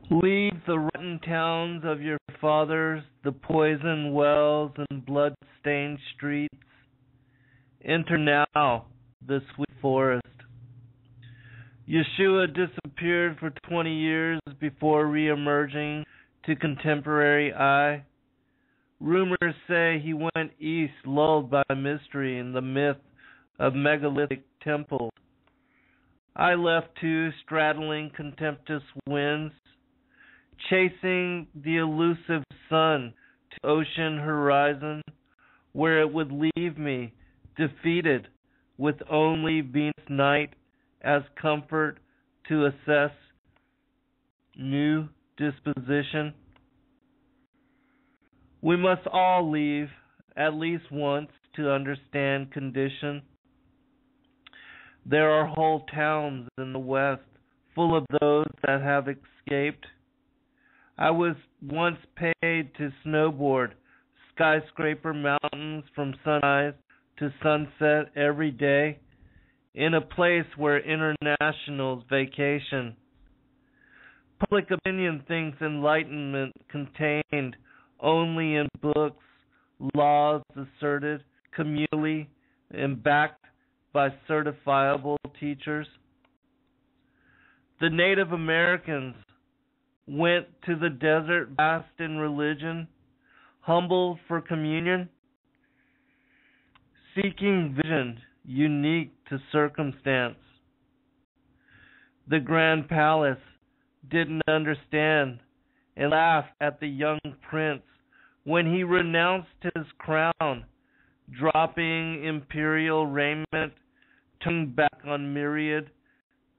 Leave the rotten towns of your fathers, the poison wells and blood-stained streets. Enter now the sweet forest. Yeshua disappeared for 20 years before re-emerging to contemporary eye. Rumors say he went east, lulled by mystery and the myth of megalithic temples. I left too, straddling contemptuous winds, chasing the elusive sun to ocean horizon, where it would leave me, defeated, with only Venus night as comfort to assess new disposition. We must all leave at least once to understand condition. There are whole towns in the West full of those that have escaped. I was once paid to snowboard skyscraper mountains from sunrise to sunset every day in a place where internationals vacation. Public opinion thinks enlightenment contained only in books, laws asserted communally and backed by certifiable teachers. The Native Americans went to the desert vast in religion, humble for communion, seeking vision unique to circumstance. The Grand Palace didn't understand and laughed at the young prince when he renounced his crown, dropping imperial raiment, turning back on myriad,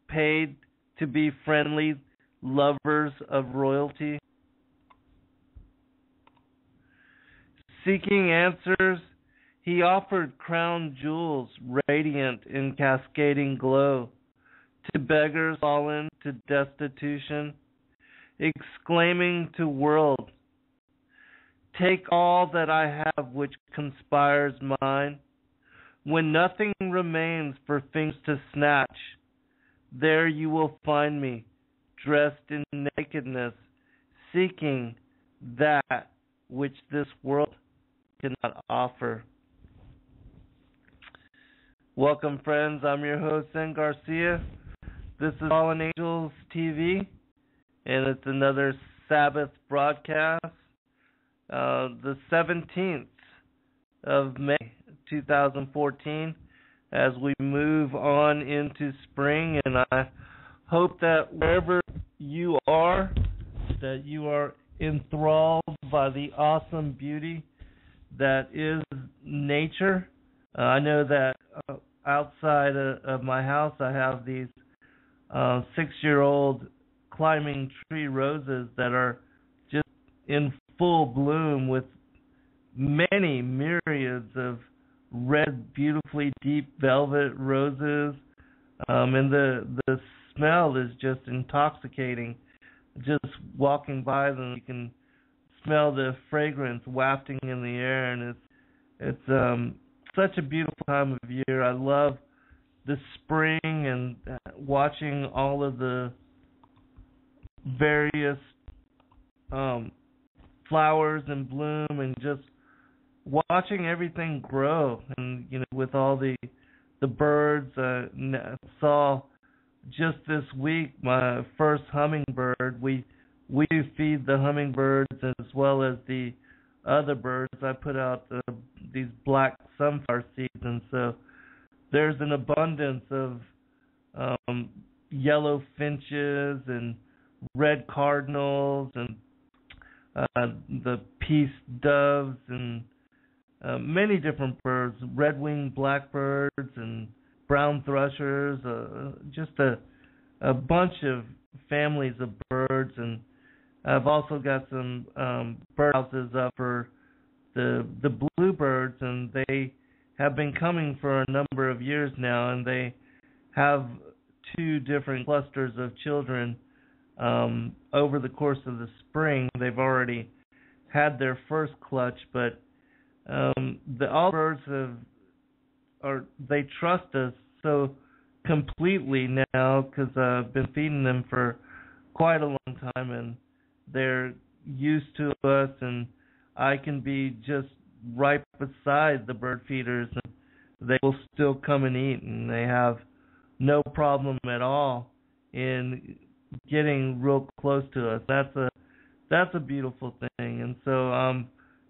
paid to be friendly lovers of royalty. Seeking answers, he offered crown jewels radiant in cascading glow to beggars fallen to destitution, exclaiming to world, "Take all that I have which conspires mine. When nothing remains for things to snatch, there you will find me, dressed in nakedness, seeking that which this world cannot offer." Welcome, friends. I'm your host, Zen Garcia. This is Fallen Angels TV, and it's another Sabbath broadcast, the 17th of May, 2014, as we move on into spring. And I hope that wherever you are, that you are enthralled by the awesome beauty that is nature. I know that outside of my house, I have these 6-year-old climbing tree roses that are just in full bloom with many myriads of red, beautifully deep velvet roses. And the smell is just intoxicating. Just walking by them, you can smell the fragrance wafting in the air, and it's such a beautiful time of year. I love the spring and watching all of the various flowers in bloom, and just watching everything grow. And with all the birds, I saw just this week my first hummingbird. We do feed the hummingbirds as well as the other birds. I put out these black sunflower seeds, and so there's an abundance of yellow finches and red cardinals and the peace doves and many different birds, red-winged blackbirds and brown thrushes, just a bunch of families of birds. And I've also got some bird houses up for the bluebirds, and they have been coming for a number of years now, and they have 2 different clusters of children over the course of the spring. They've already had their first clutch, but all birds they trust us so completely now, because I've been feeding them for quite a long time, and they're used to us, and I can be just right beside the bird feeders, and they will still come and eat, and they have no problem at all in getting real close to us. That's a beautiful thing, and so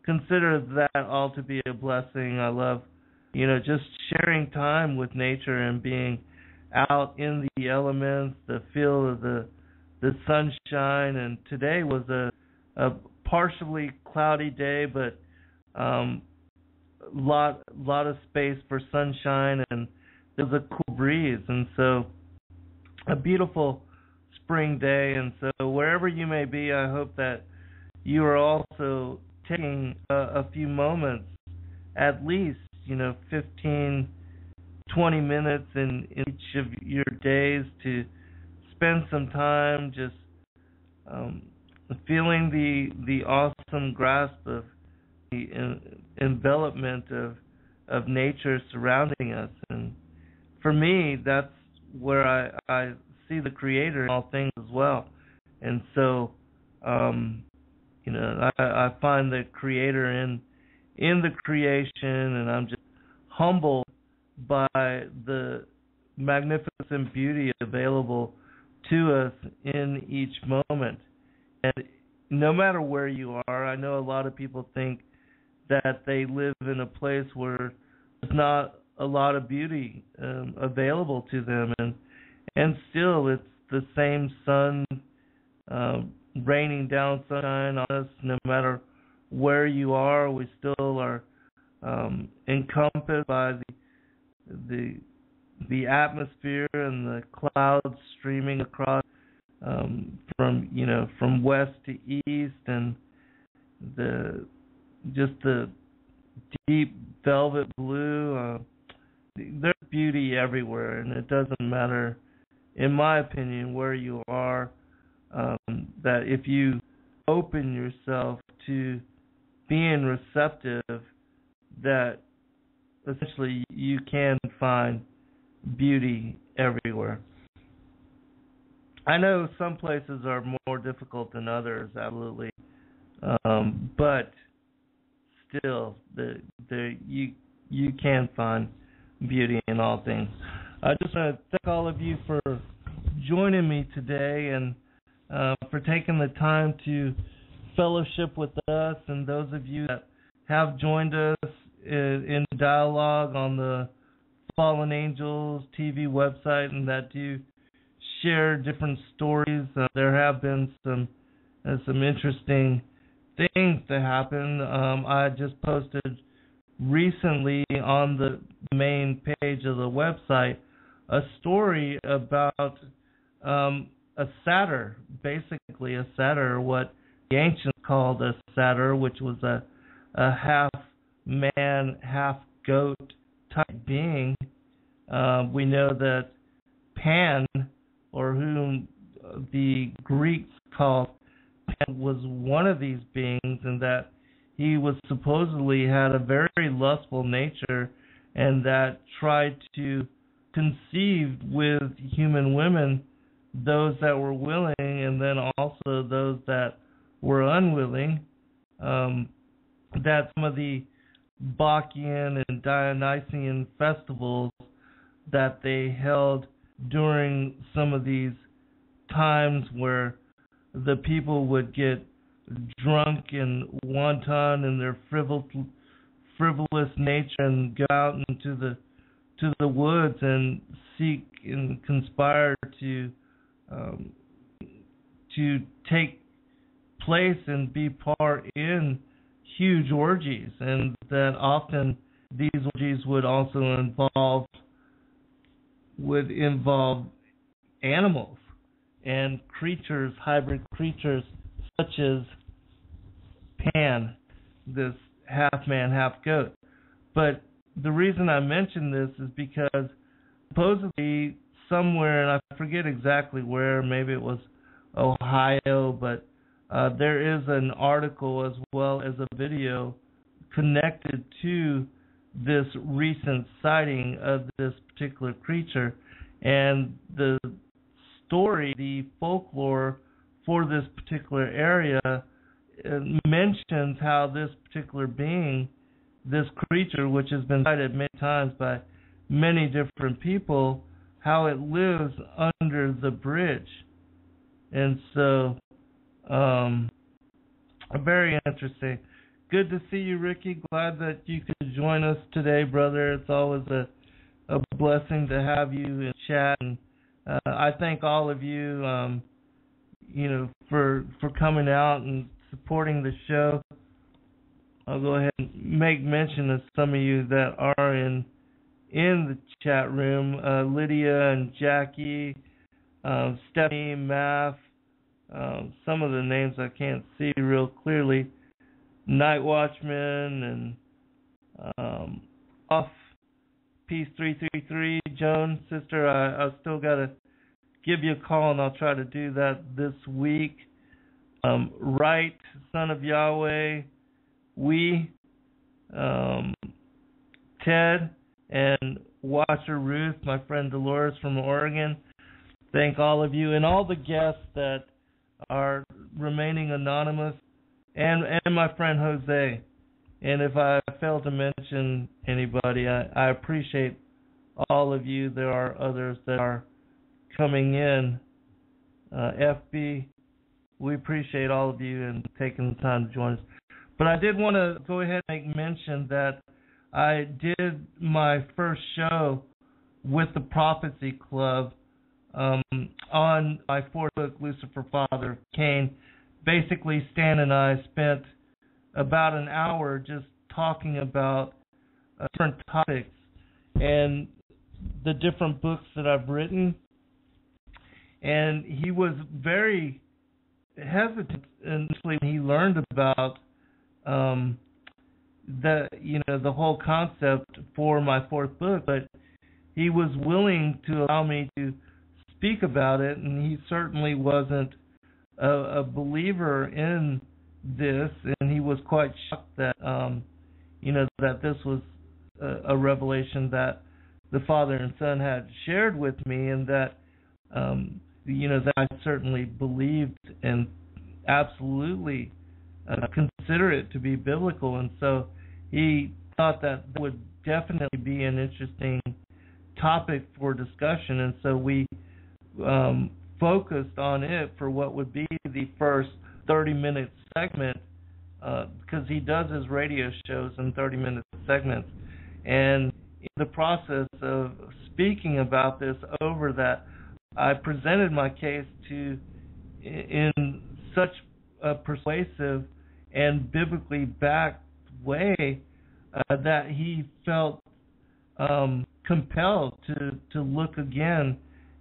consider that all to be a blessing. I love, just sharing time with nature and being out in the elements, the feel of the sunshine. And today was a partially cloudy day, but lot of space for sunshine, and there was a cool breeze, and so a beautiful spring day. And so wherever you may be, I hope that you are also taking a few moments, at least 15, 20 minutes in each of your days, to spend some time just feeling the awesome grasp of the envelopment of nature surrounding us. And for me, that's where I see the Creator in all things as well. And so, I find the Creator in the creation, and I'm just humbled by the magnificent beauty available to us in each moment. And no matter where you are, I know a lot of people think that they live in a place where there's not a lot of beauty available to them, and still it's the same sun raining down sunshine on us. No matter where you are, we still are encompassed by the atmosphere and the clouds streaming across from west to east, and the deep velvet blue. There's beauty everywhere, and it doesn't matter, in my opinion, where you are. That if you open yourself to being receptive, that essentially you can find beauty everywhere. I know some places are more difficult than others, absolutely, but still, you can find beauty in all things. I just want to thank all of you for joining me today, and for taking the time to fellowship with us, and those of you that have joined us in dialogue on the Fallen Angels TV website, and that do share different stories. There have been some interesting things that happen. I just posted recently on the main page of the website a story about a satyr, basically a satyr, what the ancients called a satyr, which was a half man, half goat type being. We know that Pan, or whom the Greeks called Pan, was one of these beings, and that he was supposedly had a very lustful nature, and that tried to conceive with human women, those that were willing, and then also those that were unwilling. That some of the Bacchian and Dionysian festivals that they held during some of these times, where the people would get drunk and wanton in their frivolous nature, and go out into the woods and seek and conspire to take place and be part in huge orgies, and that often these orgies would also involve animals and creatures, hybrid creatures, such as Pan, this half man, half goat. But the reason I mention this is because supposedly somewhere, and I forget exactly where, maybe it was Ohio, but there is an article as well as a video connected to this recent sighting of this particular creature. And the story, the folklore for this particular area, it mentions how this particular being, this creature, which has been cited many times by many different people, how it lives under the bridge. And so, very interesting. Good to see you, Ricky. Glad that you could join us today, brother. It's always a blessing to have you in chat. And I thank all of you, for coming out and supporting the show. I'll go ahead and make mention of some of you that are in the chat room. Lydia and Jackie, Stephanie, Math, some of the names I can't see real clearly. Night Watchman and Off Peace 333, Joan, sister, I still gotta give you a call and I'll try to do that this week. Right, Son of Yahweh, Ted, and Watcher Ruth, my friend Dolores from Oregon. Thank all of you and all the guests that are remaining anonymous, and my friend Jose. And if I fail to mention anybody, I appreciate all of you. There are others that are coming in. FB, we appreciate all of you and taking the time to join us. But I did want to go ahead and make mention that I did my first show with the Prophecy Club on my fourth book, Lucifer, Father of Cain. Basically, Stan and I spent about an hour just talking about different topics and the different books that I've written. And he was very hesitant initially when he learned about the whole concept for my fourth book, but he was willing to allow me to speak about it, and he certainly wasn't a believer in this, and he was quite shocked that that this was a revelation that the Father and Son had shared with me, and that that I certainly believed and absolutely consider it to be biblical. And so he thought that would definitely be an interesting topic for discussion, and so we focused on it for what would be the first 30-minute segment, because he does his radio shows in 30-minute segments. And in the process of speaking about this over that, I presented my case in such a persuasive and biblically backed way that he felt compelled to look again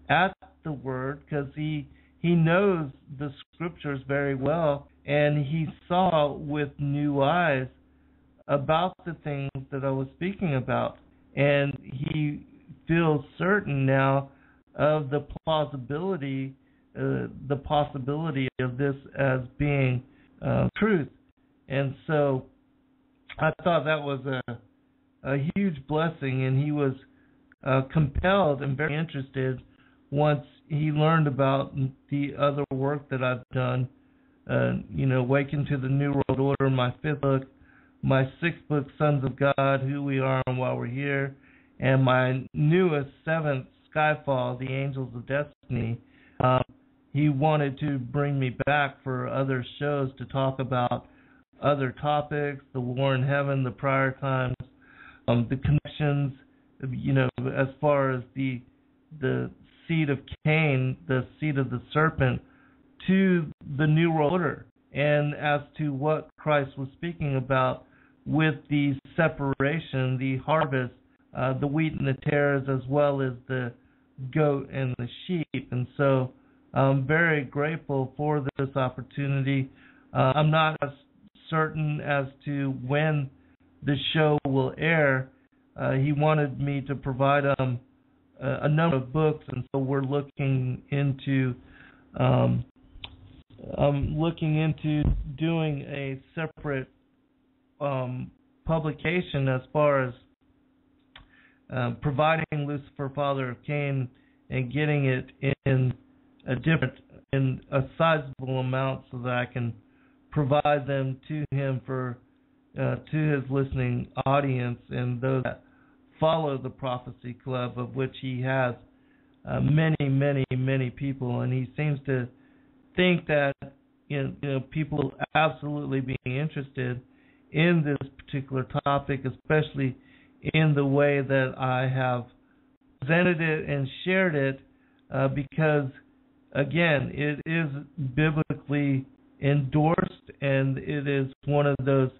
at the Word, because he knows the Scriptures very well, and he saw with new eyes about the things that I was speaking about, and he feels certain now of the possibility of this as being truth. And so I thought that was a huge blessing, and he was compelled and very interested once he learned about the other work that I've done. Awaken to the New World Order, my fifth book, my sixth book, Sons of God, Who We Are and Why We're Here, and my newest, seventh, Skyfall, The Angels of Destiny. He wanted to bring me back for other shows to talk about other topics, the war in heaven, the prior times, the connections, as far as the seed of Cain, the seed of the serpent, to the New World Order, and as to what Christ was speaking about with the separation, the harvest, the wheat and the tares, as well as the goat and the sheep. And so I'm very grateful for this opportunity. I'm not as certain as to when the show will air. He wanted me to provide a number of books, and so we're looking into doing a separate publication as far as providing Lucifer, Father of Cain, and getting it in a different in a sizable amount so that I can provide them to him for to his listening audience and those that follow the Prophecy Club, of which he has many people, and he seems to think that people will absolutely be interested in this particular topic, especially in the way that I have presented it and shared it, because again, it is biblically endorsed, and it is one of those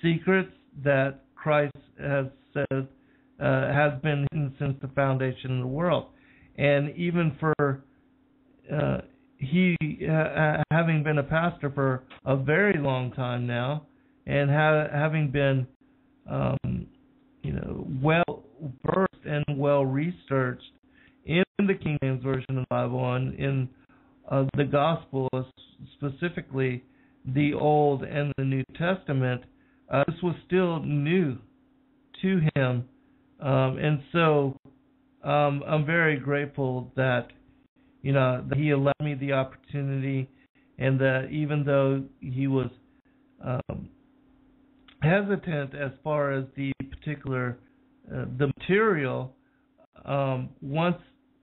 secrets that Christ has said has been hidden since the foundation of the world. And even for he having been a pastor for a very long time now, and having been well versed and well researched in the King James Version of the Bible and in the Gospel, specifically the Old and the New Testament, this was still new to him, and so I'm very grateful that that he allowed me the opportunity, and that even though he was hesitant as far as the particular the material, once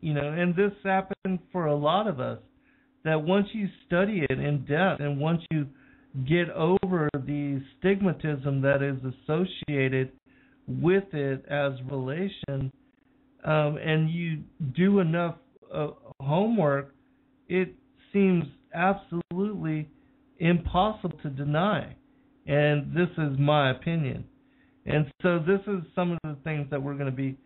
and this happened for a lot of us, that once you study it in depth and once you get over the stigmatism that is associated with it as relation, and you do enough homework, it seems absolutely impossible to deny. And this is my opinion. And so this is some of the things that we're going to be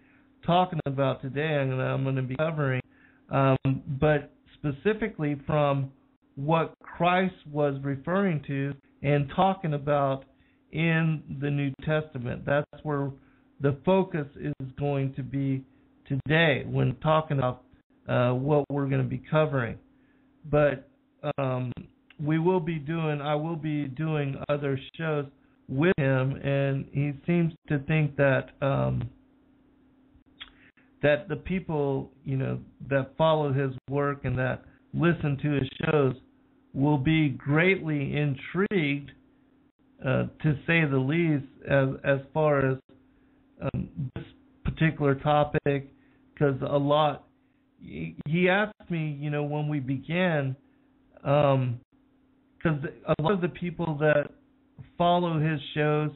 talking about today, and I'm going to be covering, but specifically from what Christ was referring to and talking about in the New Testament. That's where the focus is going to be today when talking about what we're going to be covering. But I will be doing other shows with him, and he seems to think that that the people that follow his work and that listen to his shows will be greatly intrigued, to say the least, as far as this particular topic, because a lot. He asked me, when we began, because a lot of the people that follow his shows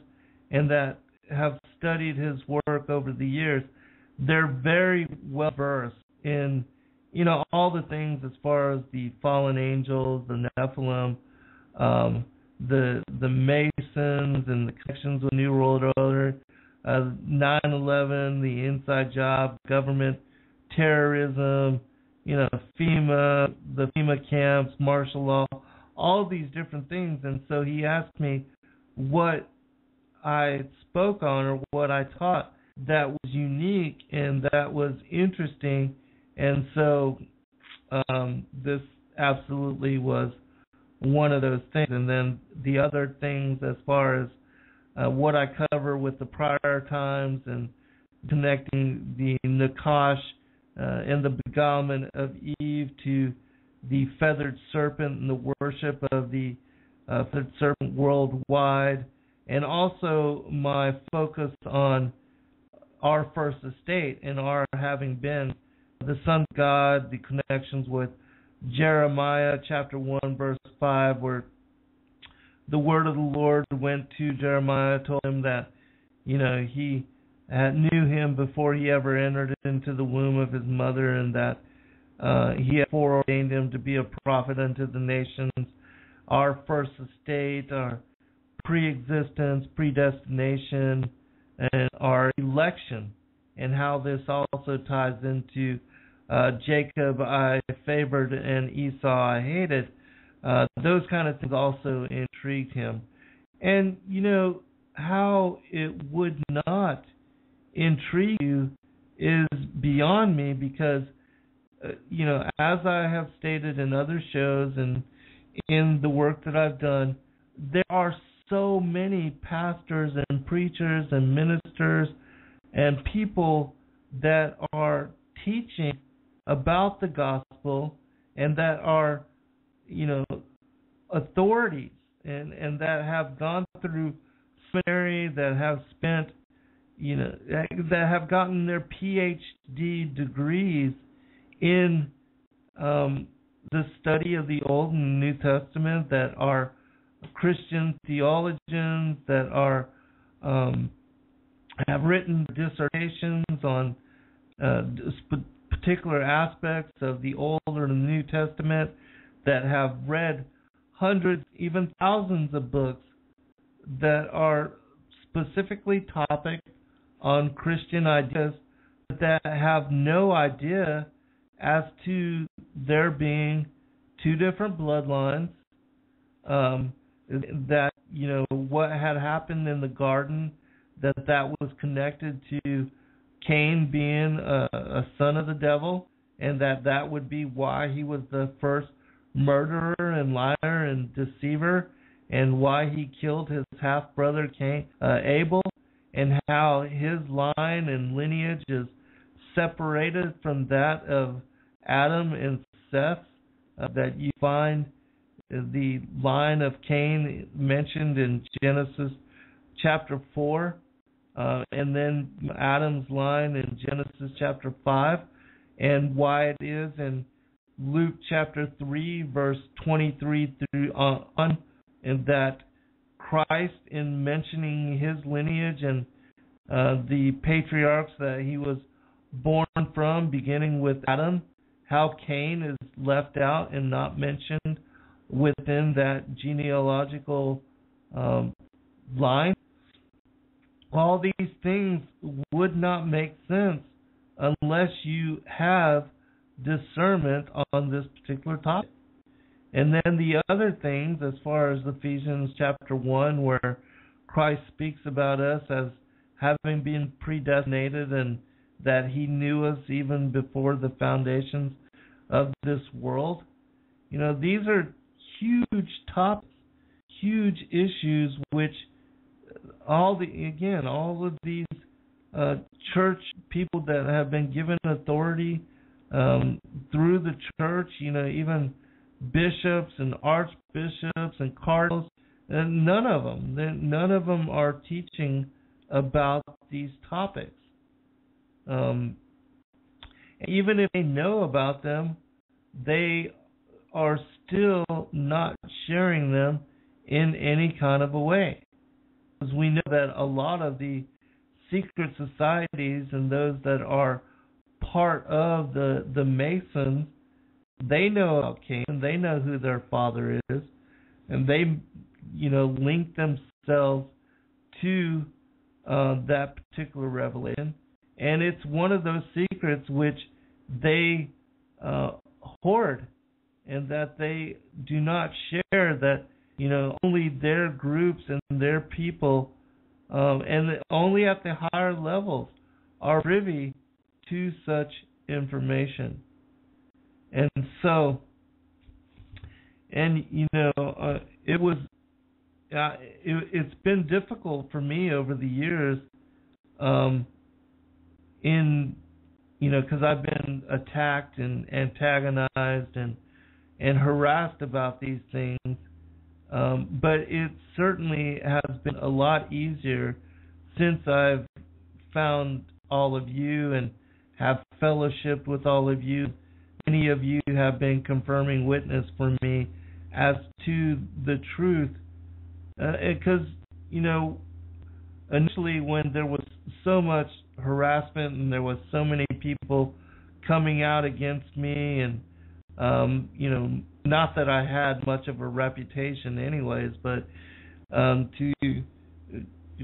and that have studied his work over the years, they're very well versed in, all the things as far as the fallen angels, the Nephilim, the Masons, and the connections with New World Order, 9/11, the inside job, government terrorism, FEMA, the FEMA camps, martial law, all these different things. And so he asked me what I spoke on or what I taught that was unique and that was interesting. And so this absolutely was one of those things. And then the other things as far as what I cover with the prior times and connecting the Nakash and the beguilement of Eve to the feathered serpent and the worship of the feathered serpent worldwide, and also my focus on our first estate and our having been the Son of God, the connections with Jeremiah chapter 1 verse 5, where the word of the Lord went to Jeremiah, told him that he knew him before he ever entered into the womb of his mother, and that he had foreordained him to be a prophet unto the nations. Our first estate, our pre-existence, predestination, and our election, and how this also ties into Jacob I favored and Esau I hated. Those kind of things also intrigued him. And how it would not intrigue you is beyond me, because as I have stated in other shows and in the work that I've done, there are so many pastors and preachers and ministers and people that are teaching about the gospel and that are you know, authorities and that have gone through seminary, that have spent, that have gotten their PhD degrees in the study of the Old and New Testament, that are Christian theologians, that are have written dissertations on particular aspects of the Old or the New Testament, that have read hundreds, even thousands of books that are specifically topic on Christian ideas, that have no idea as to there being two different bloodlines, that, what had happened in the garden, that was connected to Cain being a son of the devil, and that would be why he was the first murderer and liar and deceiver, and why he killed his half-brother Abel, and how his line and lineage is separated from that of Adam and Seth, that you find the line of Cain mentioned in Genesis chapter 4, and then Adam's line in Genesis chapter 5, and why it is in Luke chapter 3, verse 23 through on, and that Christ, in mentioning his lineage and the patriarchs that he was born from, beginning with Adam, how Cain is left out and not mentioned within that genealogical line. All these things would not make sense unless you have discernment on this particular topic. And then the other things, as far as Ephesians chapter 1, where Christ speaks about us as having been predestinated, and that he knew us even before the foundations of this world. These are huge topics, huge issues, which all of these church people that have been given authority through the church, even bishops and archbishops and cardinals, and none of them are teaching about these topics. Even if they know about them, they are still not sharing them in any kind of a way. Because we know that a lot of the secret societies and those that are part of the Masons, they know about Cain, they know who their father is, and they, link themselves to that particular revelation. And it's one of those secrets which they hoard, and that they do not share, that only their groups and their people, and only at the higher levels, are privy to such information. And so, it was, it's been difficult for me over the years, because I've been attacked and antagonized and harassed about these things. But it certainly has been a lot easier since I've found all of you and have fellowshiped with all of you. Many of you have been confirming witness for me as to the truth. Because, initially when there was so much harassment and there was so many people coming out against me, and not that I had much of a reputation anyways, but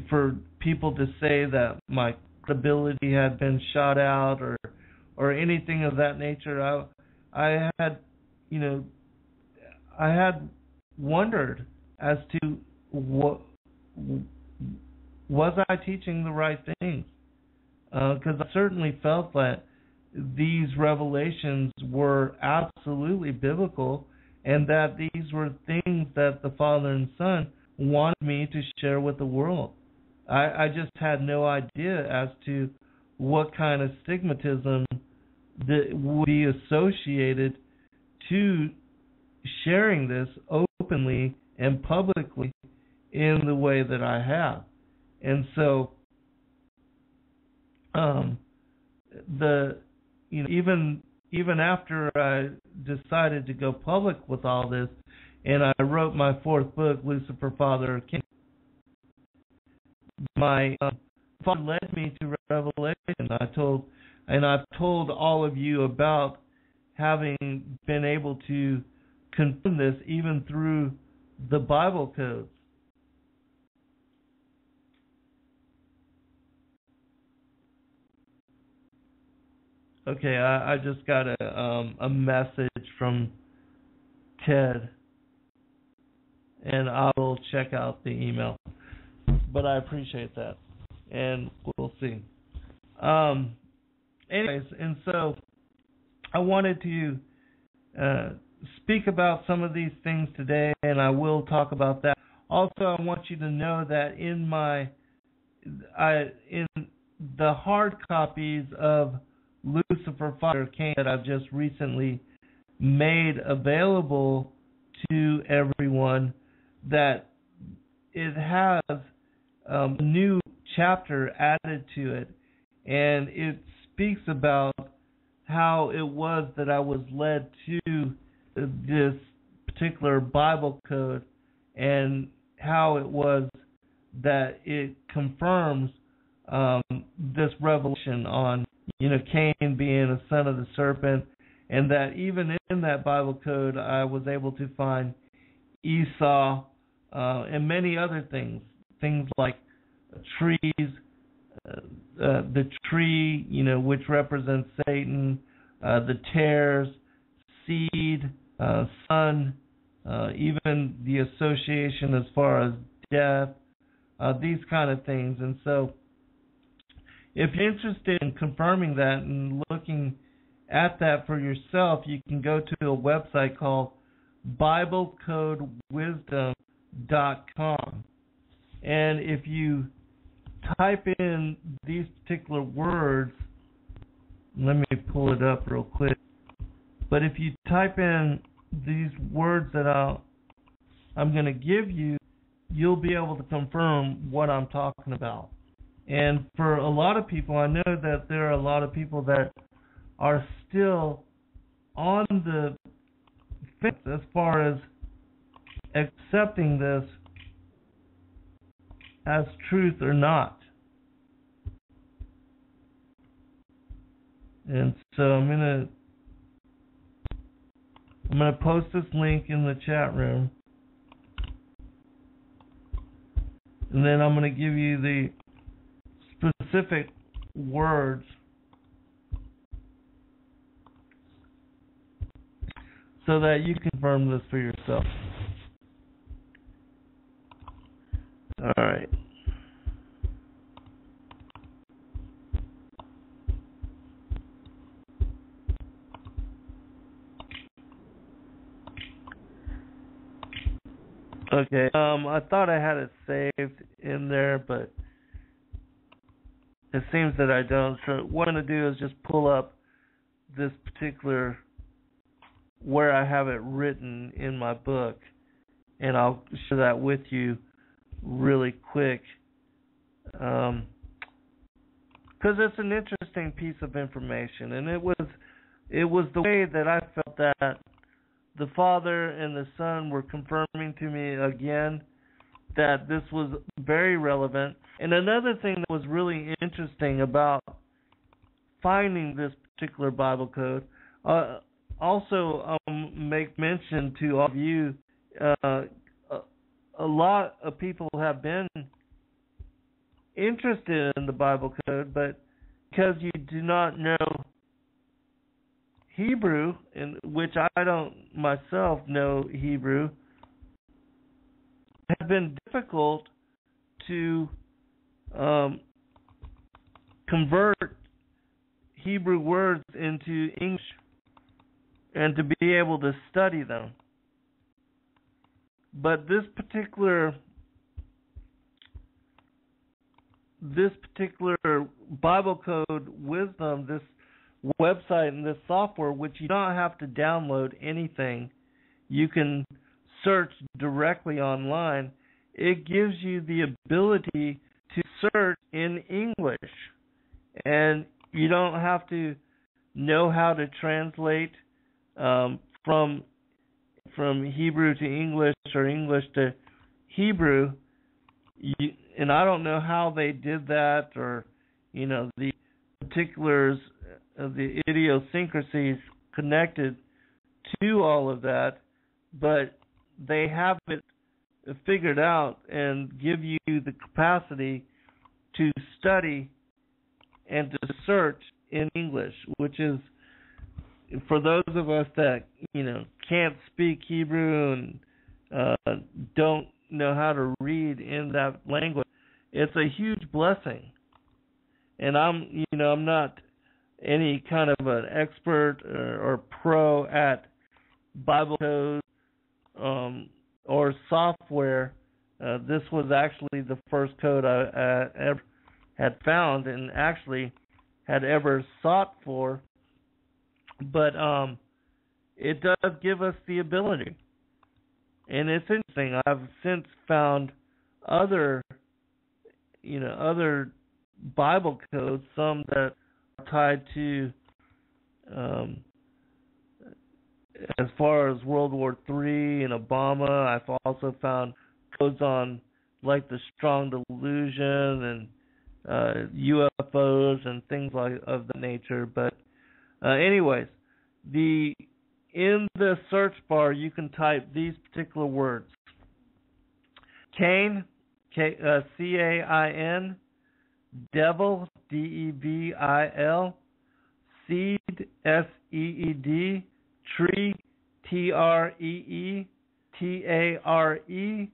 for people to say that my credibility had been shot out or anything of that nature, I had wondered as to what was I teaching the right things, because I certainly felt that these revelations were absolutely biblical, and that these were things that the Father and Son wanted me to share with the world. I just had no idea as to what kind of stigmatism that would be associated to sharing this openly and publicly in the way that I have. And so even after I decided to go public with all this, and I wrote my fourth book, Lucifer, Father of King, my Father led me to Revelation. I've told all of you about having been able to confirm this even through the Bible codes. Okay, I just got a message from Ted, and I will check out the email. But I appreciate that, and we'll see. Anyways, and so I wanted to speak about some of these things today, and I will talk about that. Also, I want you to know that in the hard copies of Lucifer, Father of Cain that I've just recently made available to everyone, that it has a new chapter added to it, and it speaks about how it was that I was led to this particular Bible code, and how it was that it confirms this revelation on Cain being a son of the serpent, and that even in that Bible code I was able to find Esau and many other things like trees, the tree, which represents Satan, the tares, seed, sun, even the association as far as death, these kind of things. And so if you're interested in confirming that and looking at that for yourself, you can go to a website called BibleCodeWisdom.com. And if you type in these particular words, let me pull it up real quick. But if you type in these words that I'm going to give you, you'll be able to confirm what I'm talking about. And for a lot of people, I know that there are a lot of people that are still on the fence as far as accepting this as truth or not. And so I'm gonna post this link in the chat room, and then I'm gonna give you the specific words so that you can confirm this for yourself. All right. Okay. I thought I had it saved in there, but it seems that I don't. So what I'm going to do is just pull up this particular, where I have it written in my book, and I'll share that with you really quick, because it's an interesting piece of information, and it was the way that I felt that the Father and the Son were confirming to me again that this was very relevant. And another thing that was really interesting about finding this particular Bible code, also make mention to all of you, a lot of people have been interested in the Bible code, but because you do not know Hebrew, in which I don't myself know Hebrew, it has been difficult to convert Hebrew words into English and to be able to study them. But this particular Bible code wisdom, this website and this software, which you don't have to download anything, you can search directly online. It gives you the ability to search in English, and you don't have to know how to translate from Hebrew to English or English to Hebrew. And I don't know how they did that, or the particulars of the idiosyncrasies connected to all of that, but they have it figured out and give you the capacity to study and to search in English, which is, for those of us that can't speak Hebrew and don't know how to read in that language, it's a huge blessing. And I'm not any kind of an expert or pro at Bible code or software. This was actually the first code I ever had found and actually had ever sought for. But it does give us the ability. And it's interesting. I've since found other Bible codes, some that are tied to, as far as World War III and Obama. I've also found codes on like the strong delusion and UFOs and things of that nature. But anyways, in the search bar you can type these particular words: Cain, C-A-I-N, devil, D-E-V-I-L, seed, S-E-E-D, tree, T-R-E-E, T-A-R-E,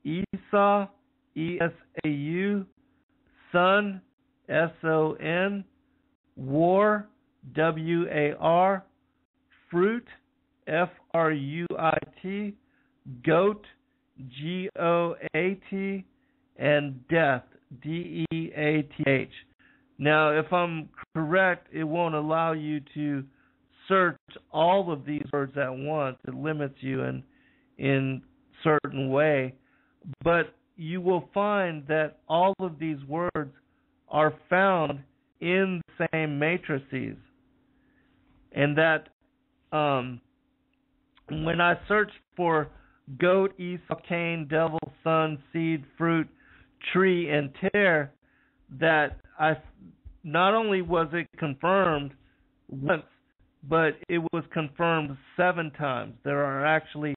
Esau, E-S-A-U, son, S-O-N, war, W-A-R, fruit, F-R-U-I-T, goat, G-O-A-T, and death, D-E-A-T-H. Now, if I'm correct, it won't allow you to search all of these words at once. It limits you in certain way. But you will find that all of these words are found in the same matrices. And that when I search for goat, Esau, Cain, devil, son, seed, fruit, tree, and tear, that not only was it confirmed once, but it was confirmed 7 times. There are actually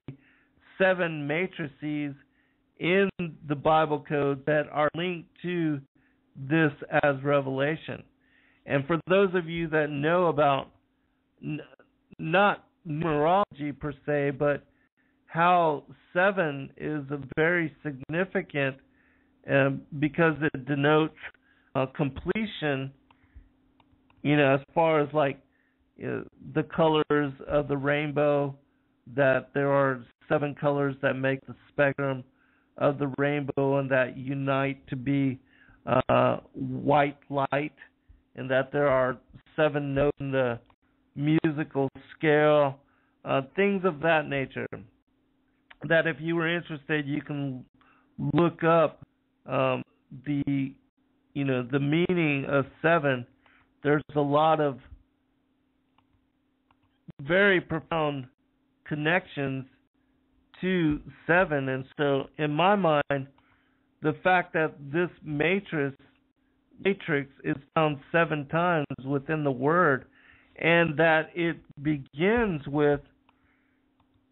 7 matrices in the Bible code that are linked to this as revelation. And for those of you that know about not numerology per se, but how 7 is a very significant, because it denotes completion, as far as like the colors of the rainbow, that there are 7 colors that make the spectrum of the rainbow and that unite to be white light, and that there are 7 notes in the musical scale, things of that nature. That if you were interested, you can look up the meaning of 7. There's a lot of very profound connections to 7, and so in my mind, the fact that this matrix is found 7 times within the word, and that it begins with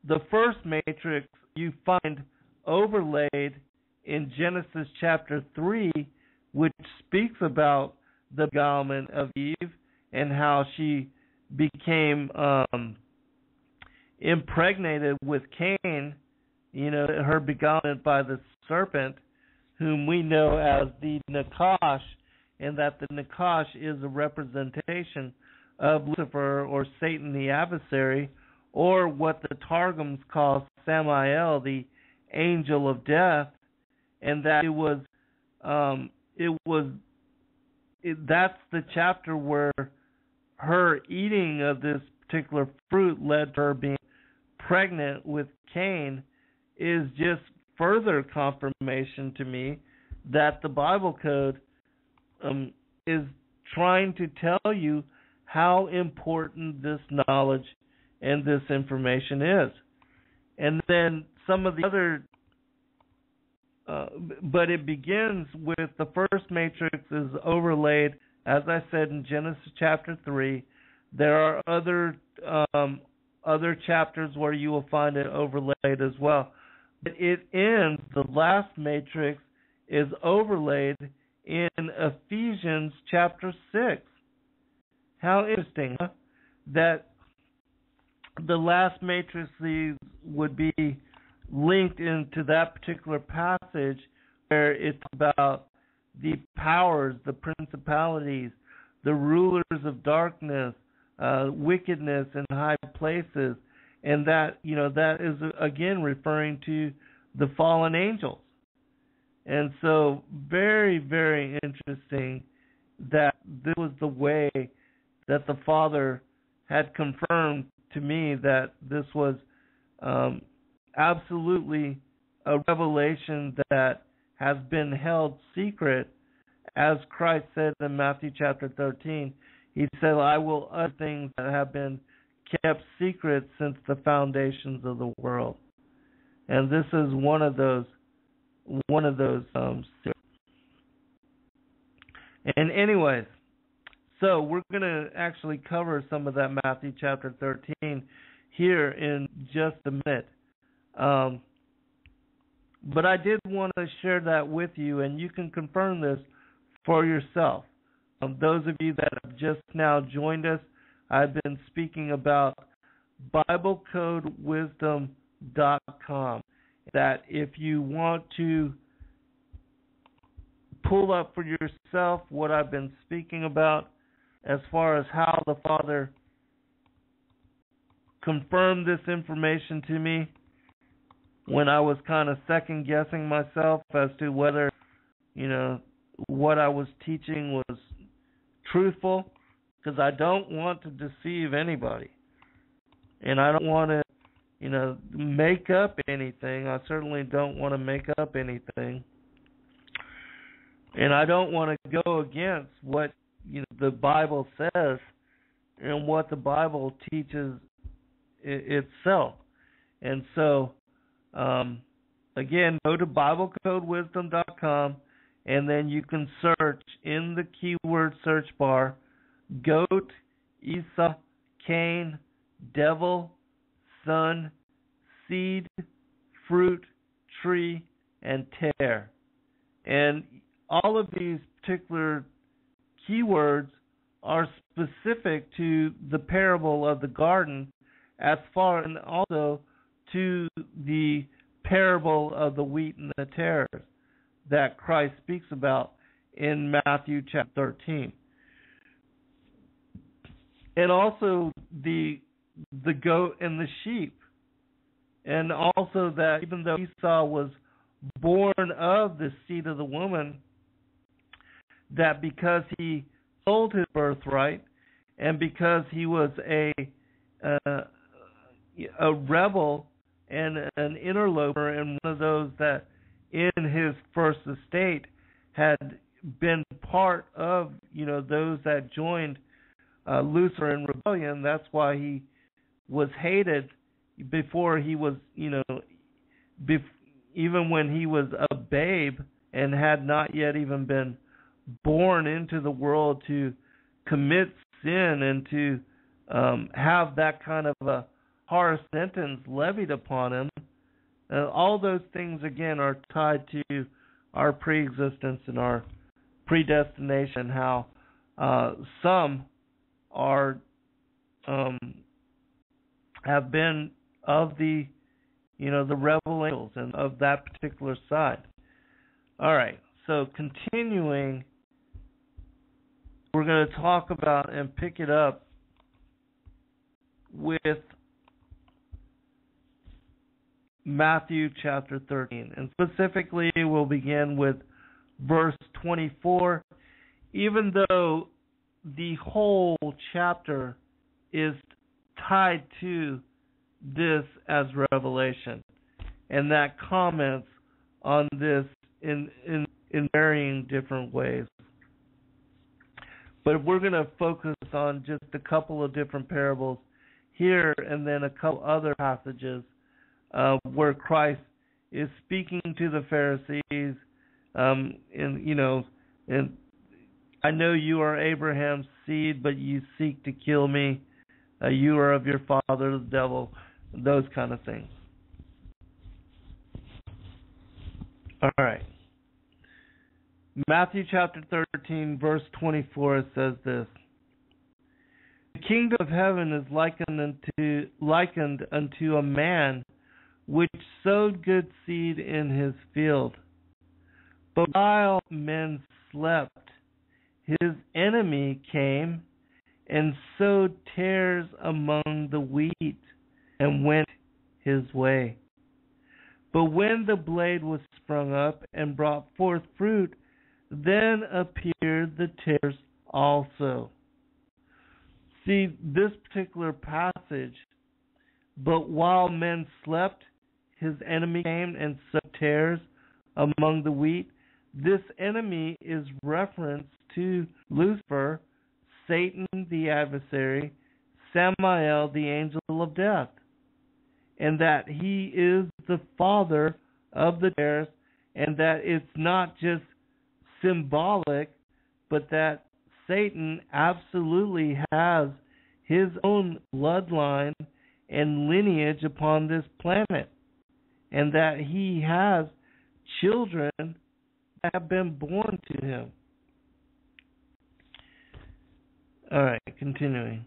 the first matrix you find overlaid in Genesis chapter 3, which speaks about the beguilement of Eve and how she became impregnated with Cain, her beguilement by the serpent, whom we know as the Nakash, and that the Nakash is a representation of Lucifer, or Satan the adversary, or what the Targums call Samael, the angel of death, and that that's the chapter where her eating of this particular fruit led to her being pregnant with Cain is just further confirmation to me that the Bible code is trying to tell you how important this knowledge and this information is. And then some of the other, but it begins with the first matrix is overlaid, as I said, in Genesis chapter 3. There are other chapters where you will find it overlaid as well. But it ends, the last matrix is overlaid in Ephesians chapter 6. How interesting, huh? That the last matrices would be linked into that particular passage where it's about the powers, the principalities, the rulers of darkness, wickedness in high places, and that that is again referring to the fallen angels. And so very, very interesting that this was the way that the Father had confirmed to me that this was absolutely a revelation that has been held secret, as Christ said in Matthew chapter 13. He said, "I will utter things that have been kept secret since the foundations of the world." And this is one of those. And anyways, so we're going to actually cover some of that Matthew chapter 13 here in just a minute. But I did want to share that with you, and you can confirm this for yourself. Those of you that have just now joined us, I've been speaking about BibleCodeWisdom.com. That if you want to pull up for yourself what I've been speaking about as far as how the Father confirmed this information to me when I was kind of second guessing myself as to whether, what I was teaching was truthful, because I don't want to deceive anybody. And I don't want to, make up anything. I certainly don't want to make up anything. And I don't want to go against what the Bible says and what the Bible teaches itself. And so, again, go to BibleCodeWisdom.com, and then you can search in the keyword search bar, goat, Esau, Cain, devil, son, seed, fruit, tree, and tear. And all of these particular keywords are specific to the parable of the garden, as far and also to the parable of the wheat and the tares that Christ speaks about in Matthew chapter 13. And also the goat and the sheep. And also that even though Esau was born of the seed of the woman, that because he sold his birthright and because he was a rebel and an interloper, and one of those that in his first estate had been part of those that joined Lucifer in rebellion, that's why he was hated before he was even when he was a babe and had not yet even been born into the world to commit sin and to have that kind of a harsh sentence levied upon him. All those things, again, are tied to our preexistence and our predestination, how some are have been of the the rebel angels and of that particular side. All right, so continuing, we're going to talk about and pick it up with Matthew chapter 13. And specifically, we'll begin with verse 24. Even though the whole chapter is tied to this as revelation, and that comments on this in varying different ways. But we're going to focus on just a couple of different parables here, and then a couple other passages where Christ is speaking to the Pharisees, and I know you are Abraham's seed, but you seek to kill me. You are of your father, the devil. Those kind of things. All right. Matthew chapter 13, verse 24, it says this. The kingdom of heaven is likened unto a man which sowed good seed in his field. But while men slept, his enemy came and sowed tares among the wheat and went his way. But when the blade was sprung up and brought forth fruit, then appeared the tares also. See, this particular passage, but while men slept, his enemy came and sowed tares among the wheat. This enemy is reference to Lucifer, Satan the adversary, Samael the angel of death, and that he is the father of the tares, and that it's not just symbolic, but that Satan absolutely has his own bloodline and lineage upon this planet, and that he has children that have been born to him. All right, continuing.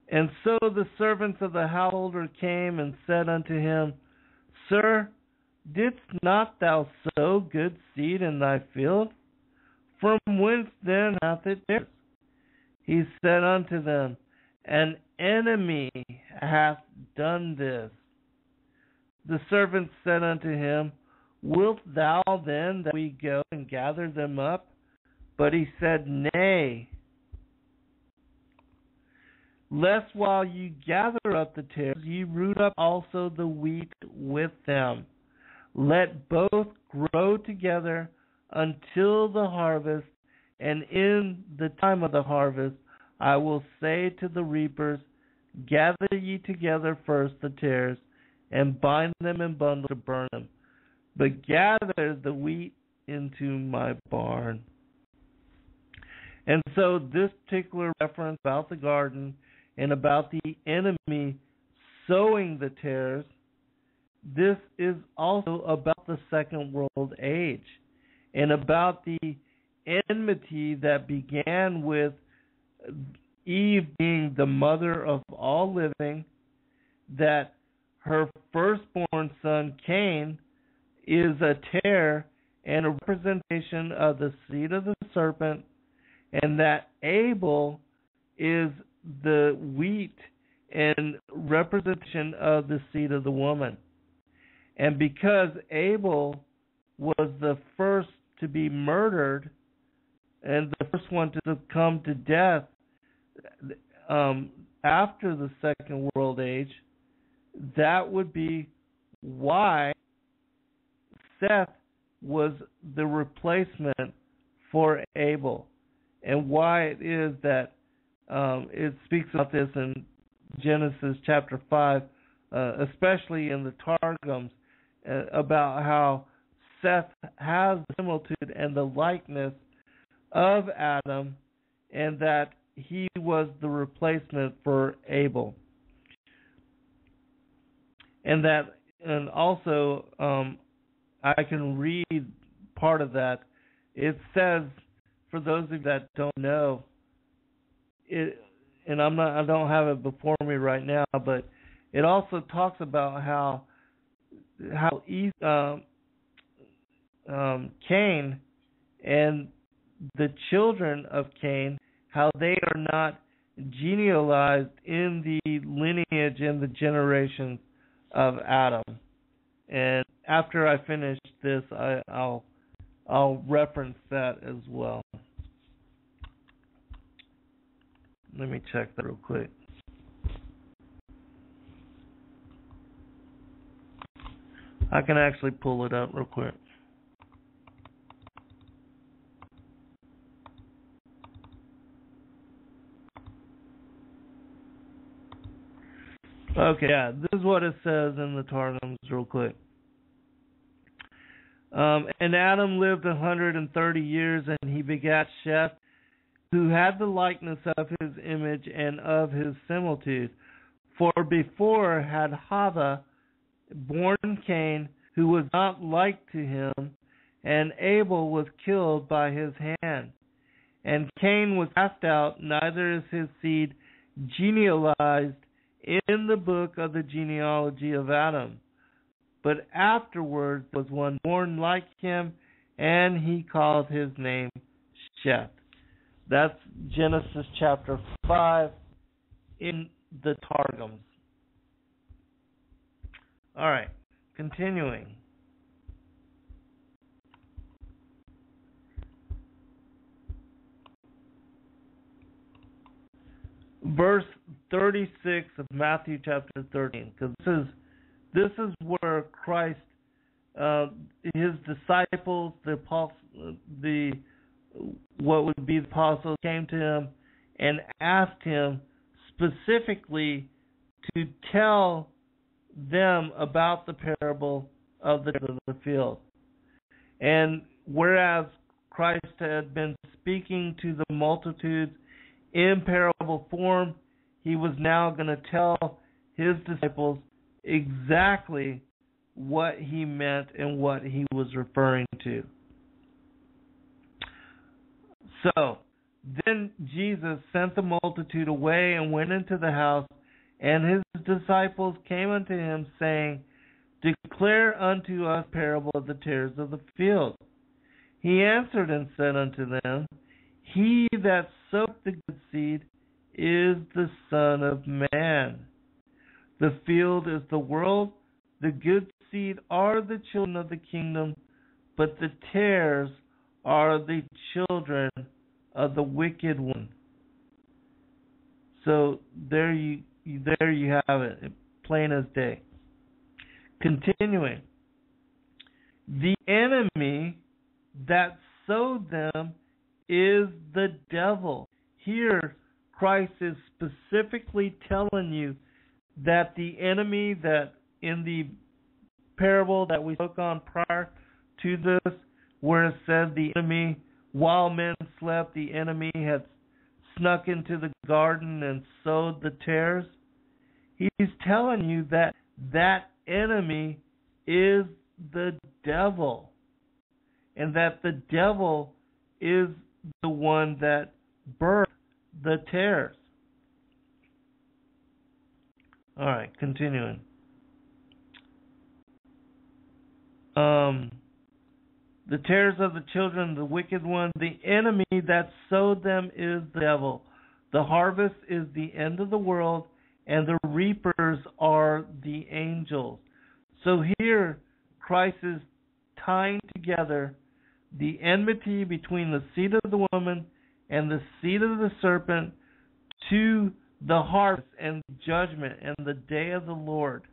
And so the servants of the householder came and said unto him, Sir, didst not thou sow good seed in thy field? From whence then hath it tares? He said unto them, An enemy hath done this. The servants said unto him, Wilt thou then that we go and gather them up? But he said, Nay, lest while ye gather up the tares, ye root up also the wheat with them. Let both grow together until the harvest, and in the time of the harvest I will say to the reapers, Gather ye together first the tares, and bind them in bundles to burn them, but gather the wheat into my barn. And so this particular reference about the garden and about the enemy sowing the tares, this is also about the Second World Age and about the enmity that began with Eve being the mother of all living, that her firstborn son Cain is a tare and a representation of the seed of the serpent, and that Abel is the wheat and representation of the seed of the woman. And because Abel was the first to be murdered and the first one to come to death after the Second World Age, that would be why Seth was the replacement for Abel, and why it is that it speaks about this in Genesis chapter 5, especially in the Targums, about how Seth has the similitude and the likeness of Adam, and that he was the replacement for Abel. And also, I can read part of that. It says, for those of you that don't know, and I don't have it before me right now, but it also talks about how Cain and the children of Cain, how they are not genealogized in the lineage and the generations of Adam. And after I finish this, I'll reference that as well. Let me check that real quick. I can actually pull it up real quick. Okay, yeah, this is what it says in the Targums real quick. And Adam lived 130 years, and he begat Sheth, who had the likeness of his image and of his similitude. For before had Hava born Cain, who was not like to him, and Abel was killed by his hand. And Cain was cast out, neither is his seed genealogized in the book of the genealogy of Adam. But afterwards was one born like him, and he called his name Sheth. That's Genesis chapter 5 in the Targums. All right, continuing. Verse 36 of Matthew chapter 13, because this is where Christ, his disciples, what would be the apostles, came to him and asked him specifically to tell them about the parable of the field. And whereas Christ had been speaking to the multitudes in parable form, he was now going to tell his disciples exactly what he meant and what he was referring to. So, then Jesus sent the multitude away and went into the house, and his disciples came unto him, saying, Declare unto us the parable of the tares of the field. He answered and said unto them, He that soweth the good seed is the Son of Man. The field is the world, the good seed are the children of the kingdom, but the tares are the children of the wicked one. So there you have it, plain as day. Continuing, the enemy that sowed them is the devil. Here, Christ is specifically telling you that the enemy that in the parable that we spoke on prior to this, where it said the enemy, while men slept, the enemy had snuck into the garden and sowed the tares. He's telling you that that enemy is the devil, and that the devil is the one that birthed the tares. All right, continuing. The tares of the children of the wicked one, the enemy that sowed them is the devil. The harvest is the end of the world, and the reapers are the angels. So here, Christ is tying together the enmity between the seed of the woman and the seed of the serpent to the harvest and judgment and the day of the Lord.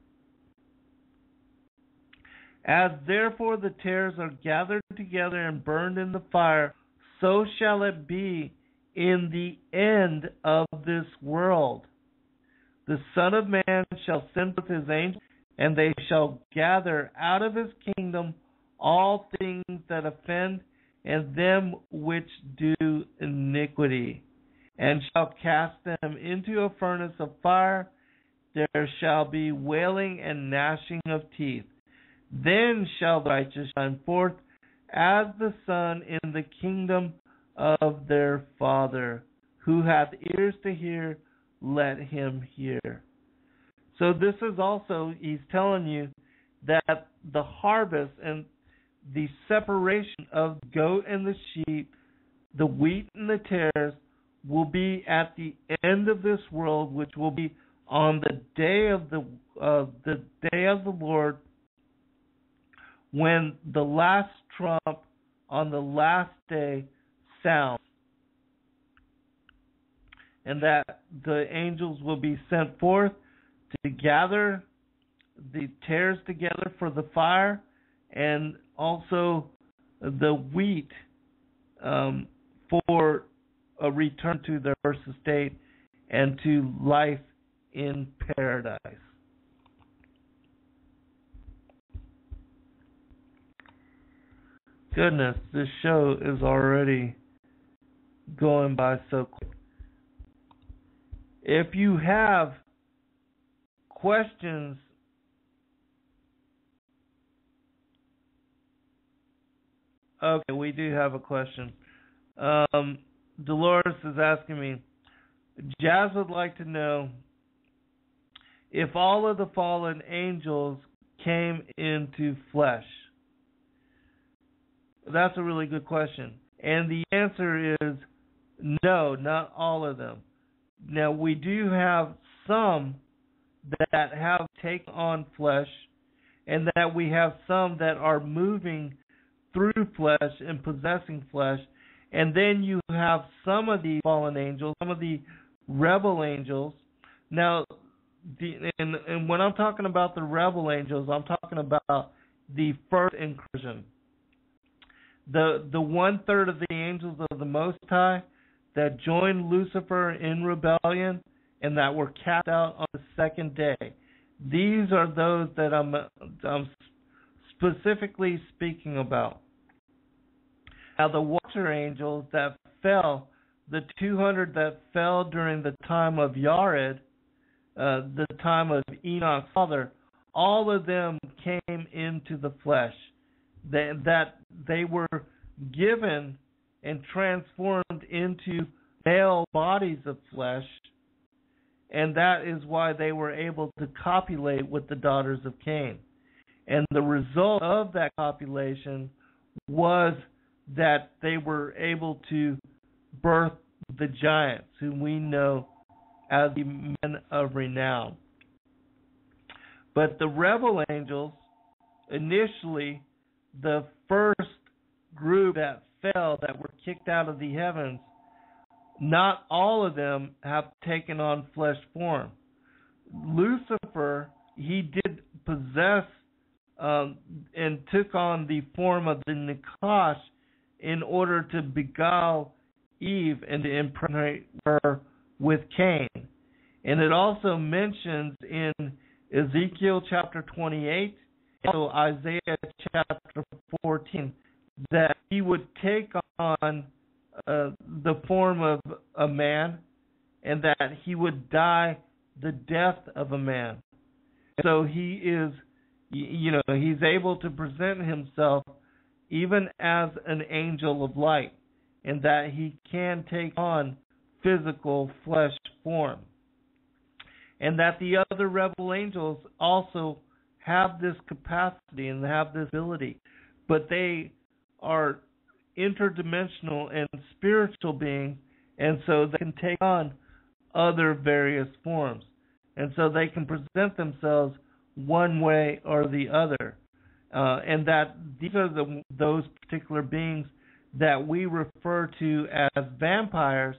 As therefore the tares are gathered together and burned in the fire, so shall it be in the end of this world. The Son of Man shall send forth his angels, and they shall gather out of his kingdom all things that offend, and them which do iniquity, and shall cast them into a furnace of fire. There shall be wailing and gnashing of teeth. Then shall the righteous shine forth as the sun in the kingdom of their Father. Who hath ears to hear, let him hear. So this is also, he's telling you that the harvest and the separation of the goat and the sheep, the wheat and the tares, will be at the end of this world, which will be on the day of the Lord, when the last trump on the last day sounds, and that the angels will be sent forth to gather the tares together for the fire, and also the wheat for a return to their first estate and to life in paradise. Goodness, this show is already going by so quick. If you have questions, okay, we do have a question. Dolores is asking me, Jazz would like to know if all of the fallen angels came into flesh. That's a really good question. And the answer is no, not all of them. Now, we do have some that have taken on flesh, and that we have some that are moving through flesh and possessing flesh. And then you have some of the fallen angels, some of the rebel angels. Now, and when I'm talking about the rebel angels, I'm talking about the first incursion. The 1/3 of the angels of the Most High that joined Lucifer in rebellion and that were cast out on the second day. These are those that I'm specifically speaking about. Now, the watcher angels that fell, the 200 that fell during the time of Yared, the time of Enoch's father, all of them came into the flesh. That they were given and transformed into male bodies of flesh, and that is why they were able to copulate with the daughters of Cain. And the result of that copulation was that they were able to birth the giants, whom we know as the men of renown. But the rebel angels, initially, the first group that fell, that were kicked out of the heavens, not all of them have taken on flesh form. Lucifer, he did possess and took on the form of the Nakash in order to beguile Eve and to impregnate her with Cain. And it also mentions in Ezekiel chapter 28, also Isaiah chapter 14, that he would take on the form of a man, and that he would die the death of a man. So he is, he's able to present himself even as an angel of light, and that he can take on physical flesh form. And that the other rebel angels also have this capacity and have this ability, but they are interdimensional and spiritual beings, and so they can take on other various forms, and so they can present themselves one way or the other, and that these are those particular beings that we refer to as vampires,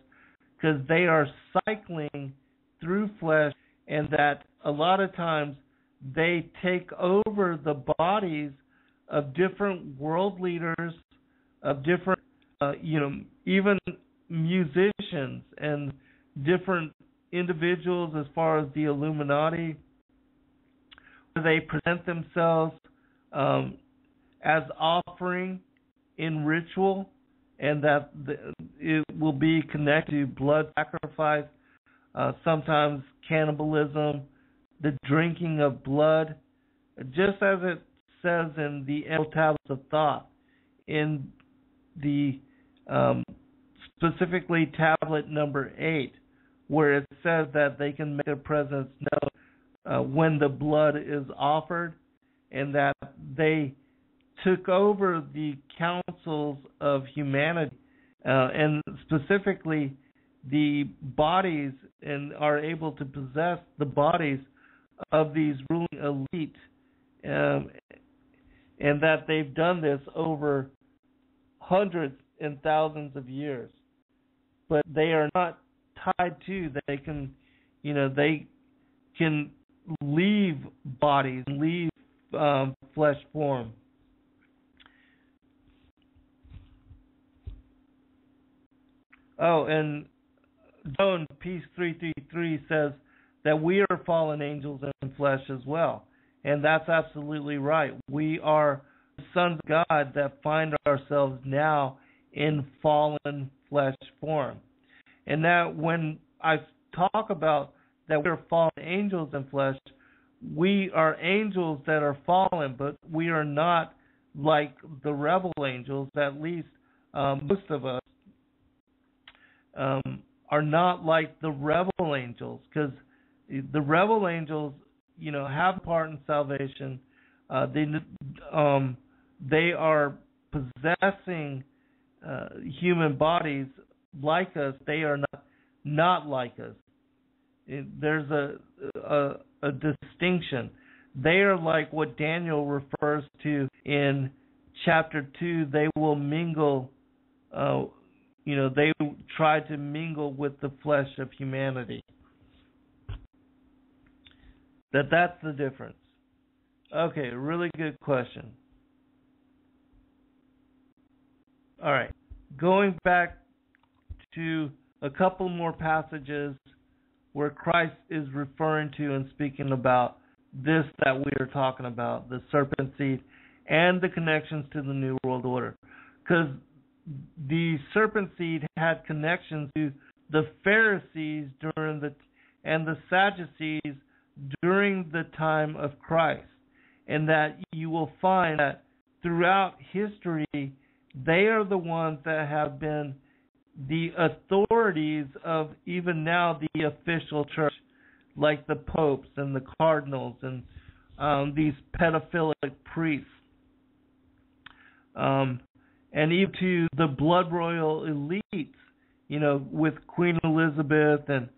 because they are cycling through flesh, and that a lot of times they take over the bodies of different world leaders, of different, even musicians and different individuals as far as the Illuminati. They present themselves as offering in ritual, and that it will be connected to blood sacrifice, sometimes cannibalism, the drinking of blood, just as it says in the Emerald Tablets of Thought, in the specifically tablet number 8, where it says that they can make their presence known when the blood is offered, and that they took over the councils of humanity, and specifically the bodies, and are able to possess the bodies of these ruling elite, and that they've done this over hundreds and thousands of years. But they are not tied to, they can leave bodies, leave flesh form. Oh, and Joan Peace 333 says that we are fallen angels in flesh as well. And that's absolutely right. We are sons of God that find ourselves now in fallen flesh form. And that when I talk about that we are fallen angels in flesh, we are angels that are fallen, but we are not like the rebel angels. At least most of us are not like the rebel angels, because the rebel angels, have part in salvation. They are possessing human bodies like us. They are not like us. There's a distinction. They are like what Daniel refers to in chapter 2. They will mingle. They try to mingle with the flesh of humanity. That's the difference. Okay, really good question. All right, going back to a couple more passages where Christ is referring to and speaking about this that we are talking about, the serpent seed, and the connections to the New World Order. Because the serpent seed had connections to the Pharisees and the Sadducees during the time of Christ. And that you will find that throughout history, they are the ones that have been the authorities of even now the official church, like the popes and the cardinals and these pedophilic priests. And even to the blood royal elites, with Queen Elizabeth, and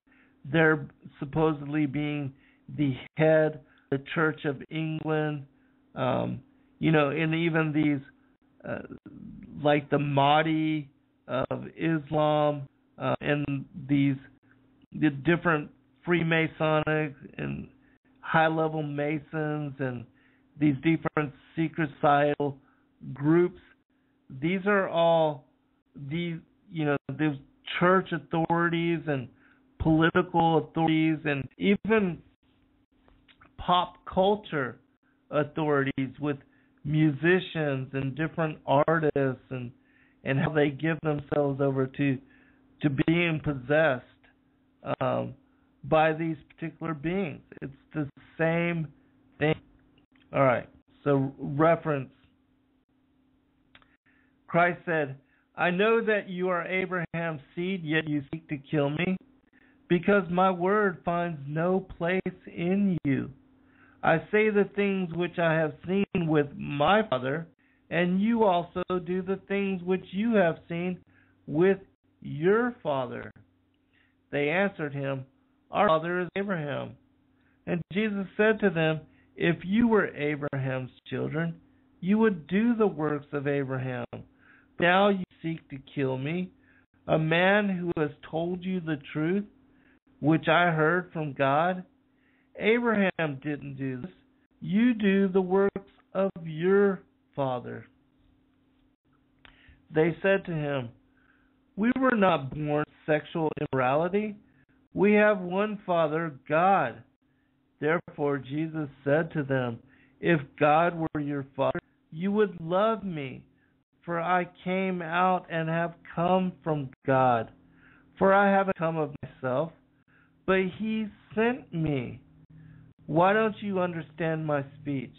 they're supposedly being the head of the Church of England, and even these, like the Mahdi of Islam, and the different Freemasonic and high-level Masons and these different secret societal groups. These are all these church authorities and political authorities and even pop culture authorities with musicians and different artists and how they give themselves over to being possessed by these particular beings. It's the same thing. All right, so reference. Christ said, I know that you are Abraham's seed, yet you seek to kill me, because my word finds no place in you. I say the things which I have seen with my Father, and you also do the things which you have seen with your father. They answered him, Our father is Abraham. And Jesus said to them, If you were Abraham's children, you would do the works of Abraham. Now you seek to kill me, a man who has told you the truth, which I heard from God. Abraham didn't do this. You do the works of your father. They said to him, We were not born sexual immorality. We have one Father, God. Therefore Jesus said to them, If God were your Father, you would love me, for I came out and have come from God. For I haven't come of myself, but He sent me. Why don't you understand my speech?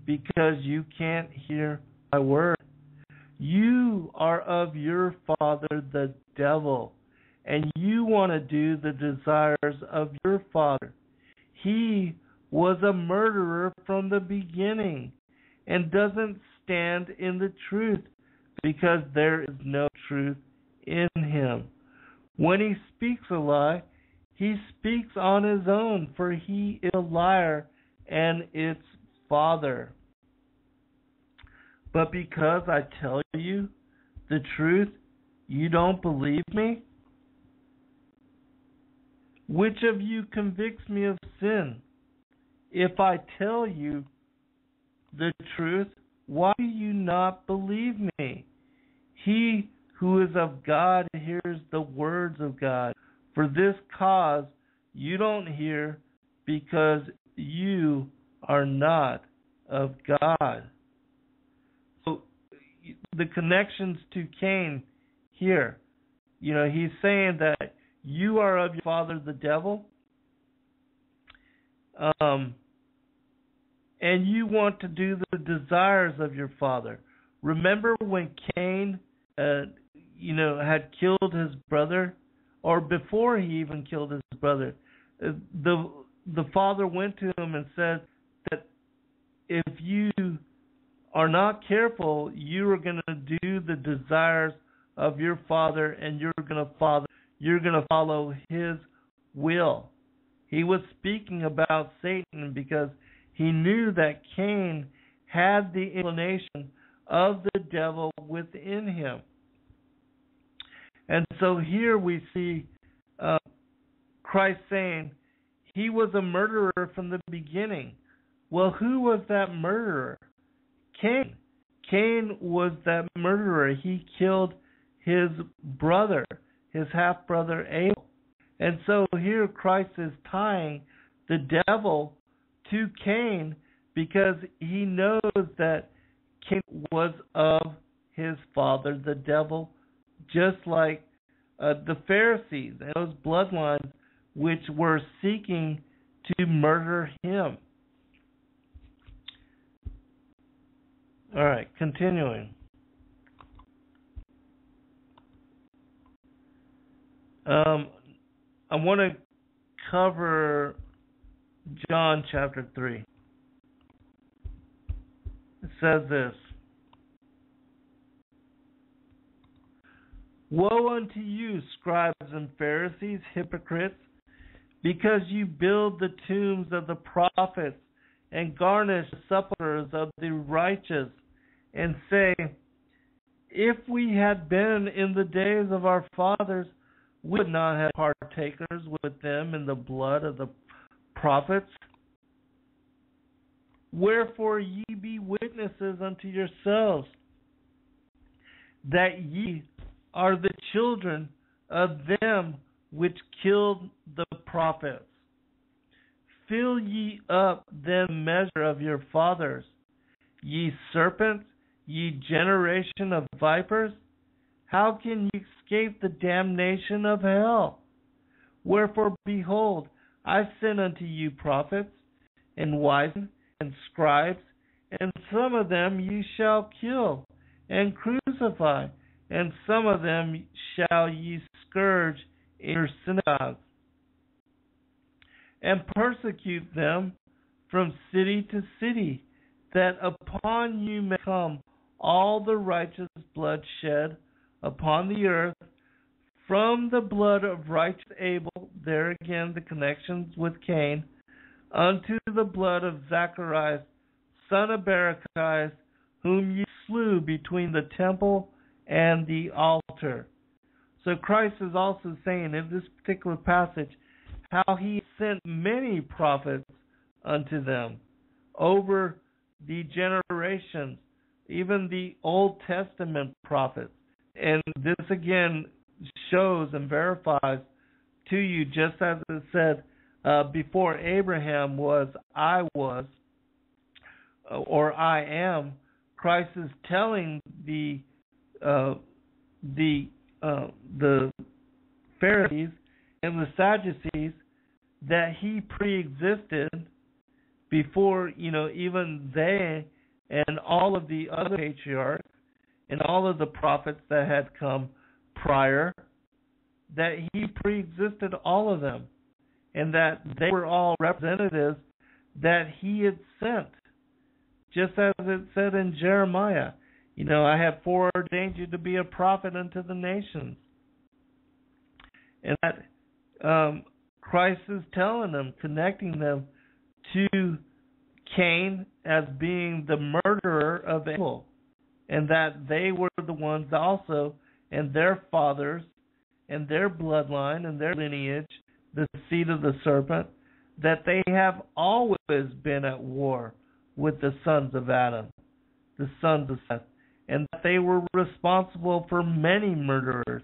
Because you can't hear my word. You are of your father the devil, and you want to do the desires of your father. He was a murderer from the beginning and doesn't stand in the truth, because there is no truth in him. When he speaks a lie, he speaks on his own, for he is a liar and its father. But because I tell you the truth, you don't believe me? Which of you convicts me of sin? if I tell you the truth, why do you not believe me? He who is of God hears the words of God. For this cause you don't hear, because you are not of God. So the connections to Cain here, he's saying that you are of your father the devil, and you want to do the desires of your father. Remember when Cain, had killed his brother, or before he even killed his brother, the father went to him and said that if you are not careful, you are going to do the desires of your father, and you're going to follow his will. He was speaking about Satan because he knew that Cain had the inclination of the devil within him. And so here we see Christ saying he was a murderer from the beginning. Well, who was that murderer? Cain. Cain was that murderer. He killed his brother, his half-brother Abel. And so here Christ is tying the devil to Cain because he knows that Cain was of his father, the devil, just like the Pharisees and those bloodlines which were seeking to murder him. All right, continuing. I want to cover John chapter 3. It says this: Woe unto you, scribes and Pharisees, hypocrites, because you build the tombs of the prophets and garnish the sepulchres of the righteous, and say, if we had been in the days of our fathers, we would not have partakers with them in the blood of the prophets. Wherefore ye be witnesses unto yourselves, that ye are the children of them which killed the prophets. Fill ye up then the measure of your fathers, ye serpents, ye generation of vipers. How can ye escape the damnation of hell? Wherefore, behold, I send unto you prophets, and wise men, and scribes, and some of them ye shall kill, and crucify, and some of them shall ye scourge in your synagogues, and persecute them from city to city, that upon you may come all the righteous blood shed upon the earth, from the blood of righteous Abel, there again the connections with Cain, unto the blood of Zacharias, son of Barachias, whom ye slew between the temple and the altar. So Christ is also saying in this particular passage how he sent many prophets unto them over the generations, even the Old Testament prophets. And this again shows and verifies to you, just as it said, before Abraham was, I was, or I am. Christ is telling the Pharisees and the Sadducees that he pre-existed before, even they and all of the other patriarchs and all of the prophets that had come prior, that he pre-existed all of them, and that they were all representatives that he had sent. Just as it said in Jeremiah, I have foreordained you to be a prophet unto the nations. And that Christ is telling them, connecting them to Cain as being the murderer of Abel, and that they were the ones also, and their fathers, and their bloodline, and their lineage, the seed of the serpent, that they have always been at war with the sons of Adam, the sons of Seth, and that they were responsible for many murderers.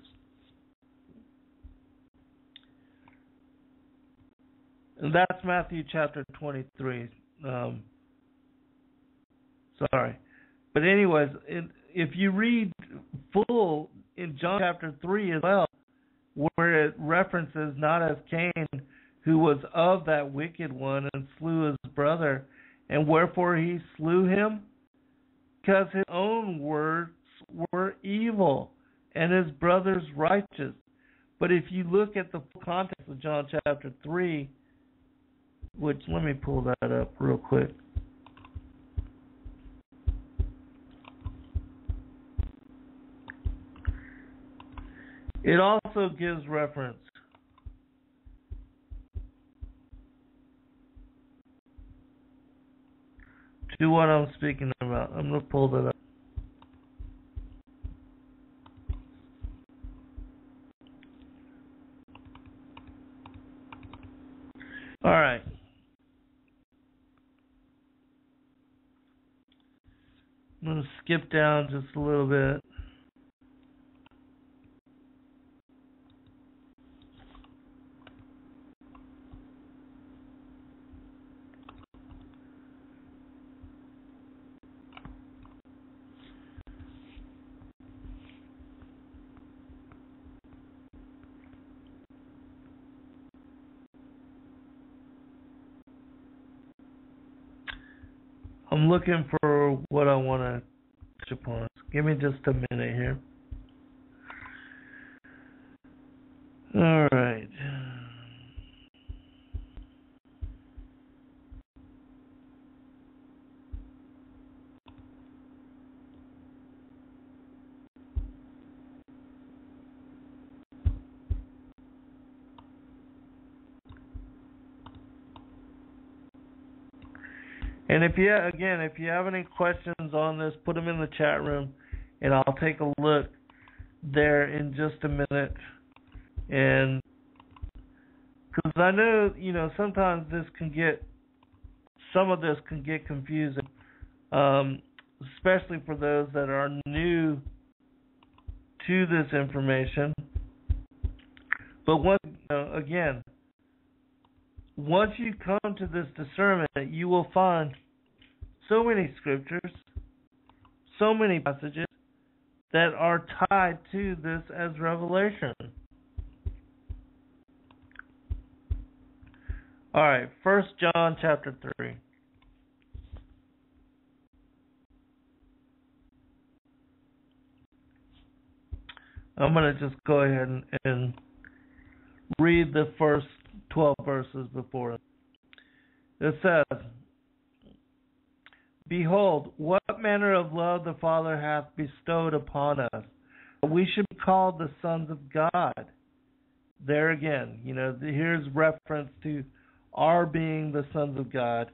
And that's Matthew chapter 23. But anyways, if you read full in John chapter 3 as well, where it references not as Cain, who was of that wicked one and slew his brother, and wherefore he slew him? Because his own words were evil and his brother's righteous. But if you look at the full context of John chapter 3, which, let me pull that up real quick. It also gives reference to what I'm speaking about. I'm going to pull that up. All right. I'm going to skip down just a little bit. I'm looking for what I want to touch upon. Give me just a minute here. All right. And if you have any questions on this, put them in the chat room, and I'll take a look there in just a minute. And because I know, sometimes some of this can get confusing, especially for those that are new to this information. But once you come to this discernment, you will find so many scriptures, so many passages that are tied to this as revelation. All right, 1 John chapter 3. I'm going to just go ahead and read the first 12 verses before it. It says, Behold, what manner of love the Father hath bestowed upon us, that we should be called the sons of God. There again, here's reference to our being the sons of God.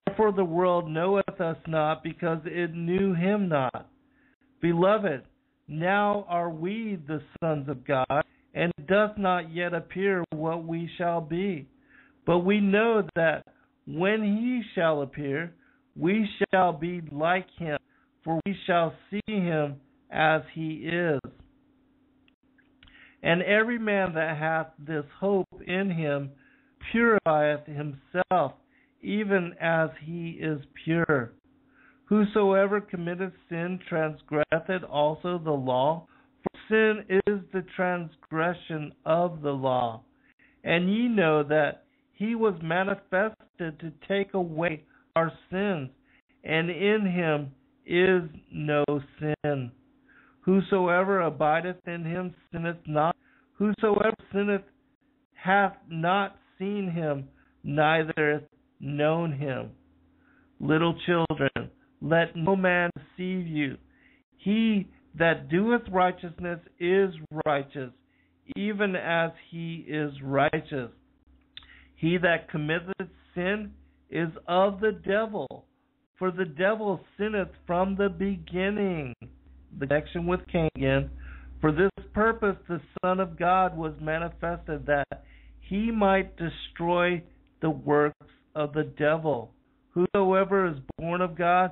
Therefore the world knoweth us not, because it knew him not. Beloved, now are we the sons of God, and it doth not yet appear what we shall be. But we know that when he shall appear, we shall be like him, for we shall see him as he is. And every man that hath this hope in him purifieth himself, even as he is pure. Whosoever committeth sin transgresseth also the law, for sin is the transgression of the law. And ye know that he was manifested to take away our sins, and in him is no sin. Whosoever abideth in him sinneth not. Whosoever sinneth hath not seen him, neither hath known him. Little children, let no man deceive you. He that doeth righteousness is righteous, even as he is righteous. He that committeth sin is of the devil, for the devil sinneth from the beginning. The connection with Cain again. For this purpose the Son of God was manifested, that he might destroy the works of the devil. Whosoever is born of God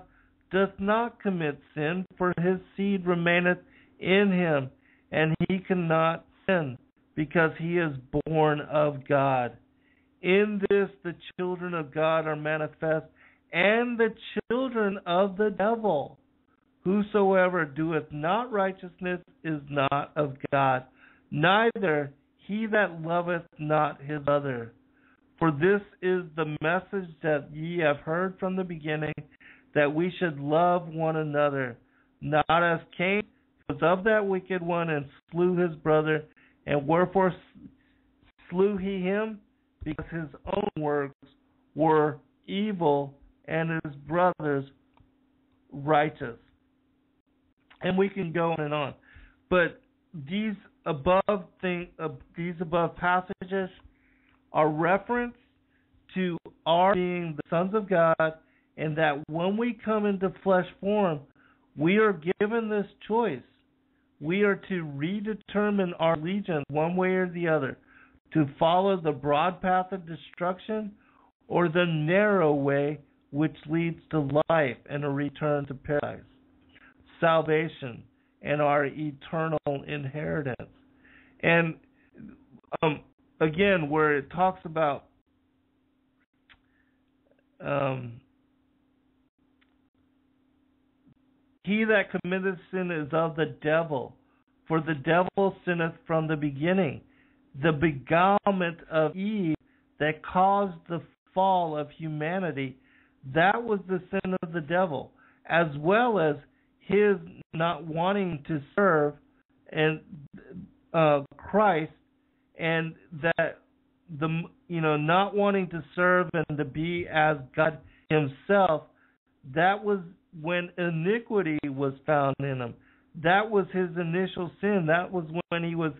doth not commit sin, for his seed remaineth in him, and he cannot sin, because he is born of God. In this the children of God are manifest, and the children of the devil. Whosoever doeth not righteousness is not of God, neither he that loveth not his brother. For this is the message that ye have heard from the beginning, that we should love one another, not as Cain was of that wicked one, and slew his brother. And wherefore slew he him? Because his own works were evil, and his brother's righteous. And we can go on and on. But these above passages are reference to our being the sons of God, and that when we come into flesh form, we are given this choice. We are to redetermine our allegiance one way or the other, to follow the broad path of destruction or the narrow way which leads to life and a return to paradise, salvation, and our eternal inheritance. And again, where it talks about he that committeth sin is of the devil, for the devil sinneth from the beginning. The beguilement of Eve that caused the fall of humanity, that was the sin of the devil, as well as his not wanting to serve and Christ, and that the not wanting to serve and to be as God himself, that was when iniquity was found in him. That was his initial sin. That was when he was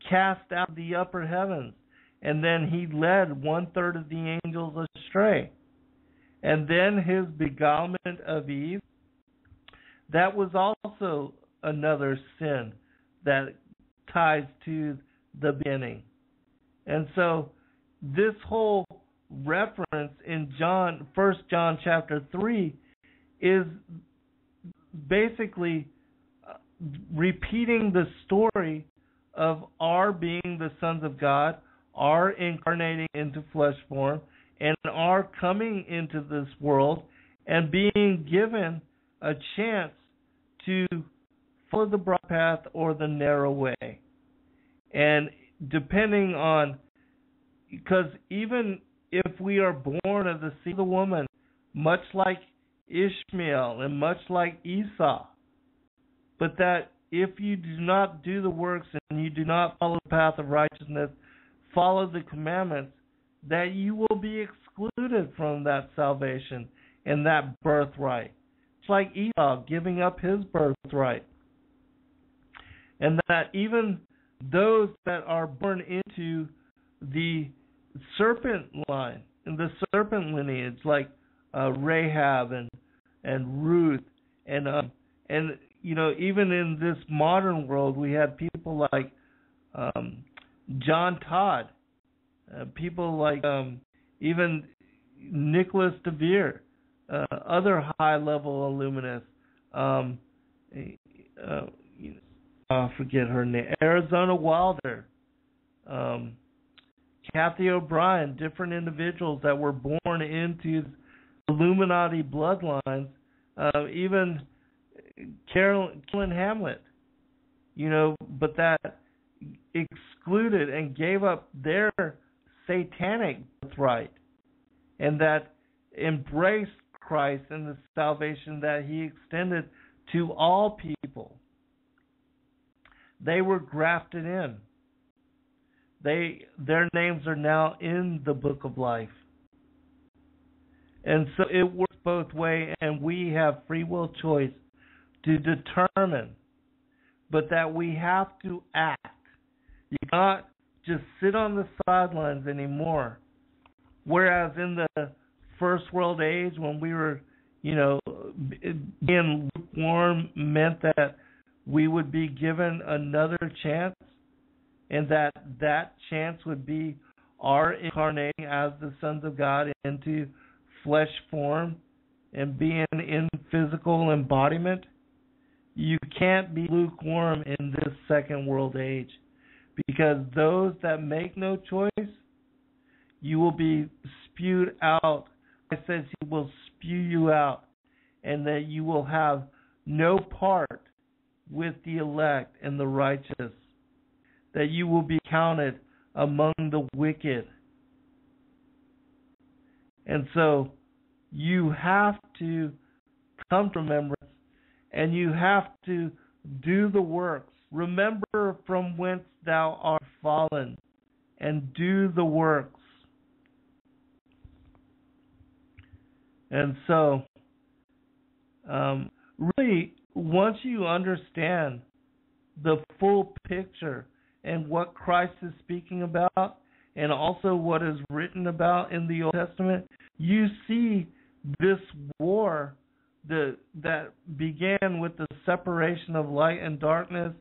cast out of the upper heavens, and then he led 1/3 of the angels astray. And then his beguilement of Eve, that was also another sin that ties to the beginning. And so this whole reference in 1 John chapter 3 is basically repeating the story of our being the sons of God, our incarnating into flesh form, and our coming into this world and being given a chance to follow the broad path or the narrow way. And depending on, because even if we are born of the seed of the woman, much like Ishmael and much like Esau, but that if you do not do the works and you do not follow the path of righteousness, follow the commandments, that you will be excluded from that salvation and that birthright. It's like Esau giving up his birthright. And that even those that are born into the serpent line, in the serpent lineage, like Rahab and Ruth, and even in this modern world, we have people like John Todd, people like even Nicholas DeVere, other high-level illuminists. I forget her name. Arizona Wilder, Kathy O'Brien, different individuals that were born into Illuminati bloodlines, even Carolyn Hamlet, but that excluded and gave up their satanic birthright, and that embraced Christ and the salvation that he extended to all people. They were grafted in. Their names are now in the book of life. And so it works both ways, and we have free will choice to determine, but that we have to act. You cannot just sit on the sidelines anymore. Whereas in the first world age, when we were, being lukewarm meant that we would be given another chance, and that chance would be are incarnating as the sons of God into flesh form and being in physical embodiment, you can't be lukewarm in this second world age, because those that make no choice, you will be spewed out. It says he will spew you out, and that you will have no part with the elect and the righteous, that you will be counted among the wicked. And so you have to come to remembrance, and you have to do the works. Remember from whence thou art fallen, and do the works. And so, really, once you understand the full picture and what Christ is speaking about, and also what is written about in the Old Testament, you see this war that began with the separation of light and darkness,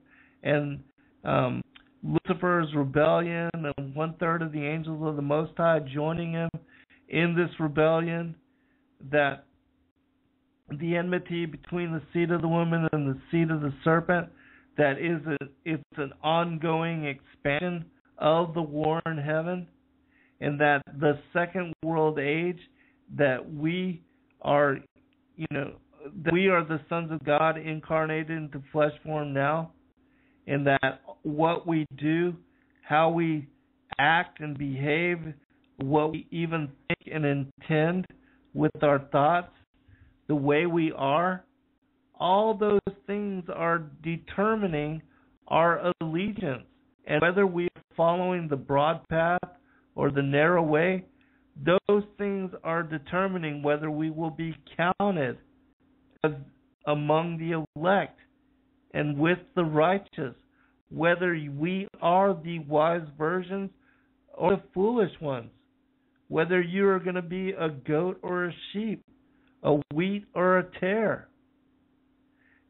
and Lucifer's rebellion, and 1/3 of the angels of the Most High joining him in this rebellion, that the enmity between the seed of the woman and the seed of the serpent, that it's an ongoing expansion of the war in heaven, and that the second world age, that we are, that we are the sons of God incarnated into flesh form now, and that what we do, how we act and behave, what we even think and intend with our thoughts, the way we are, all those things are determining our allegiance. And whether we are following the broad path or the narrow way, those things are determining whether we will be counted as among the elect and with the righteous, whether we are the wise virgins or the foolish ones, whether you are going to be a goat or a sheep, a wheat or a tare.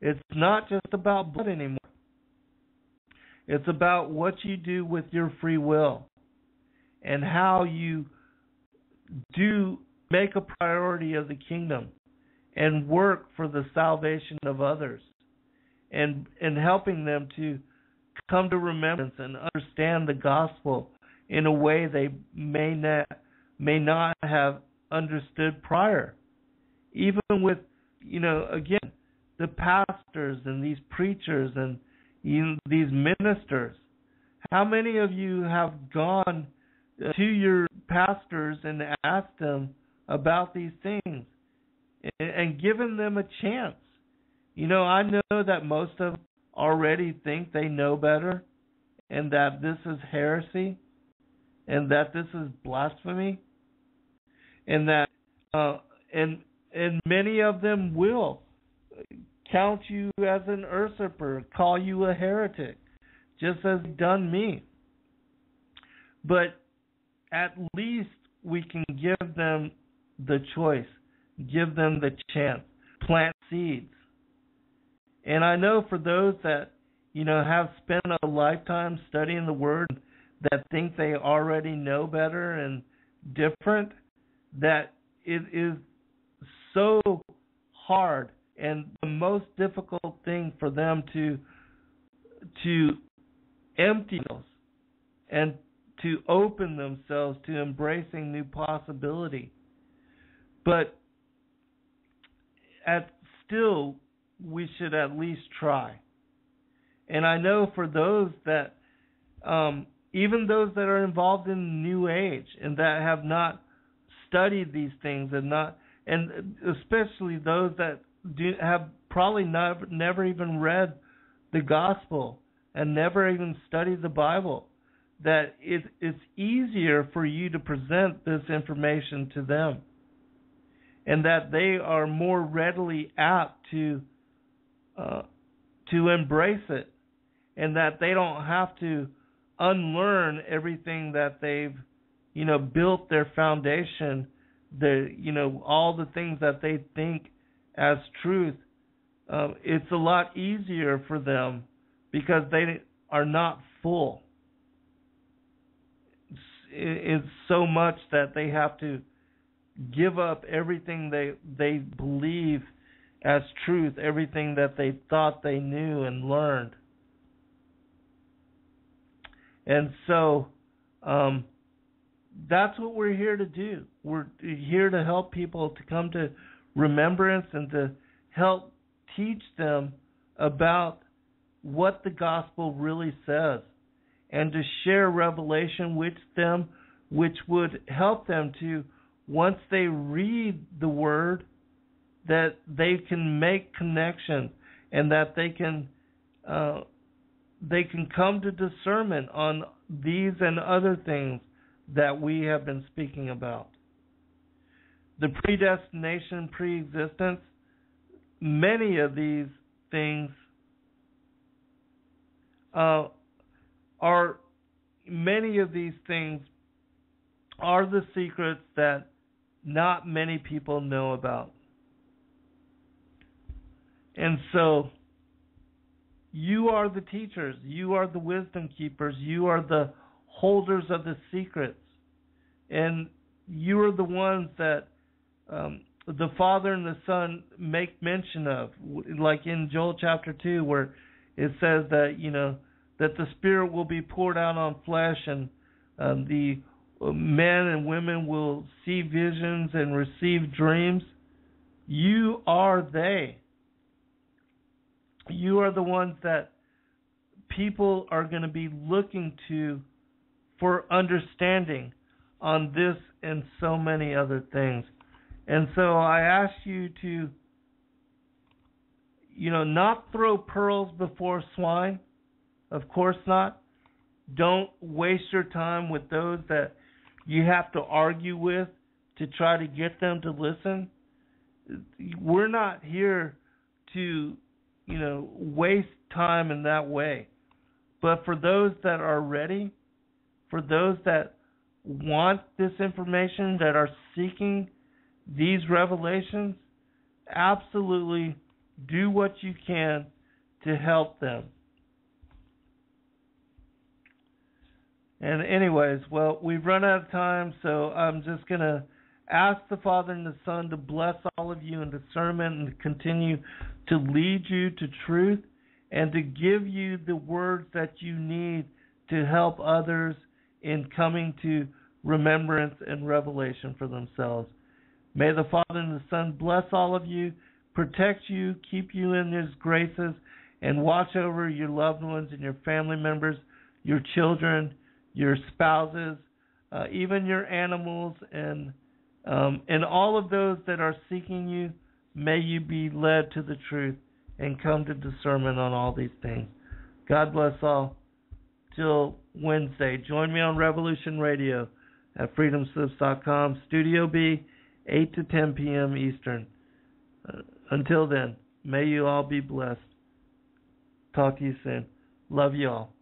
It's not just about blood anymore. It's about what you do with your free will and how you do make a priority of the kingdom and work for the salvation of others, and helping them to come to remembrance and understand the gospel in a way they may not have understood prior. Even with, again, the pastors and these preachers and these ministers. How many of you have gone to your pastors and asked them about these things and given them a chance? I know that most of them already think they know better, and that this is heresy, and that this is blasphemy, and that and many of them will count you as an usurper, call you a heretic, just as done me. But at least we can give them the choice, give them the chance, plant seeds. And I know for those that, have spent a lifetime studying the Word, that think they already know better and different, that it is so hard and the most difficult thing for them to empty themselves and to open themselves to embracing new possibility. But still, we should at least try. And I know for those that, even those that are involved in the New Age and that have not studied these things, and especially those that have probably never even read the gospel and never even studied the Bible, that it's easier for you to present this information to them, and that they are more readily apt to embrace it, and that they don't have to unlearn everything that they've built their foundation, all the things that they think as truth. It's a lot easier for them because they are not full. is so much that they have to give up everything they believe as truth, everything that they thought they knew and learned. And so that's what we're here to do. We're here to help people to come to remembrance and to help teach them about what the gospel really says, and to share revelation with them, which would help them to, once they read the word, that they can make connections, and that they can come to discernment on these and other things that we have been speaking about. The predestination, pre-existence, many of these things are the secrets that not many people know about. And so you are the teachers, you are the wisdom keepers, you are the holders of the secrets, and you are the ones that the Father and the Son make mention of, like in Joel chapter 2, where it says that that the Spirit will be poured out on flesh, and the men and women will see visions and receive dreams. You are they. You are the ones that people are going to be looking to for understanding on this and so many other things. And so I ask you to, not throw pearls before swine. Of course not. Don't waste your time with those that you have to argue with to try to get them to listen. We're not here to, waste time in that way. But for those that are ready, for those that want this information, that are seeking these revelations, absolutely do what you can to help them. And anyways, well, we've run out of time, so I'm just going to ask the Father and the Son to bless all of you in discernment and to continue to lead you to truth and to give you the words that you need to help others in coming to remembrance and revelation for themselves. May the Father and the Son bless all of you, protect you, keep you in His graces, and watch over your loved ones and your family members, your children, your spouses, even your animals, and all of those that are seeking you. May you be led to the truth and come to discernment on all these things. God bless all. Till Wednesday, join me on Revolution Radio at freedomslips.com, Studio B, 8 to 10 p.m. Eastern. Until then, may you all be blessed. Talk to you soon. Love you all.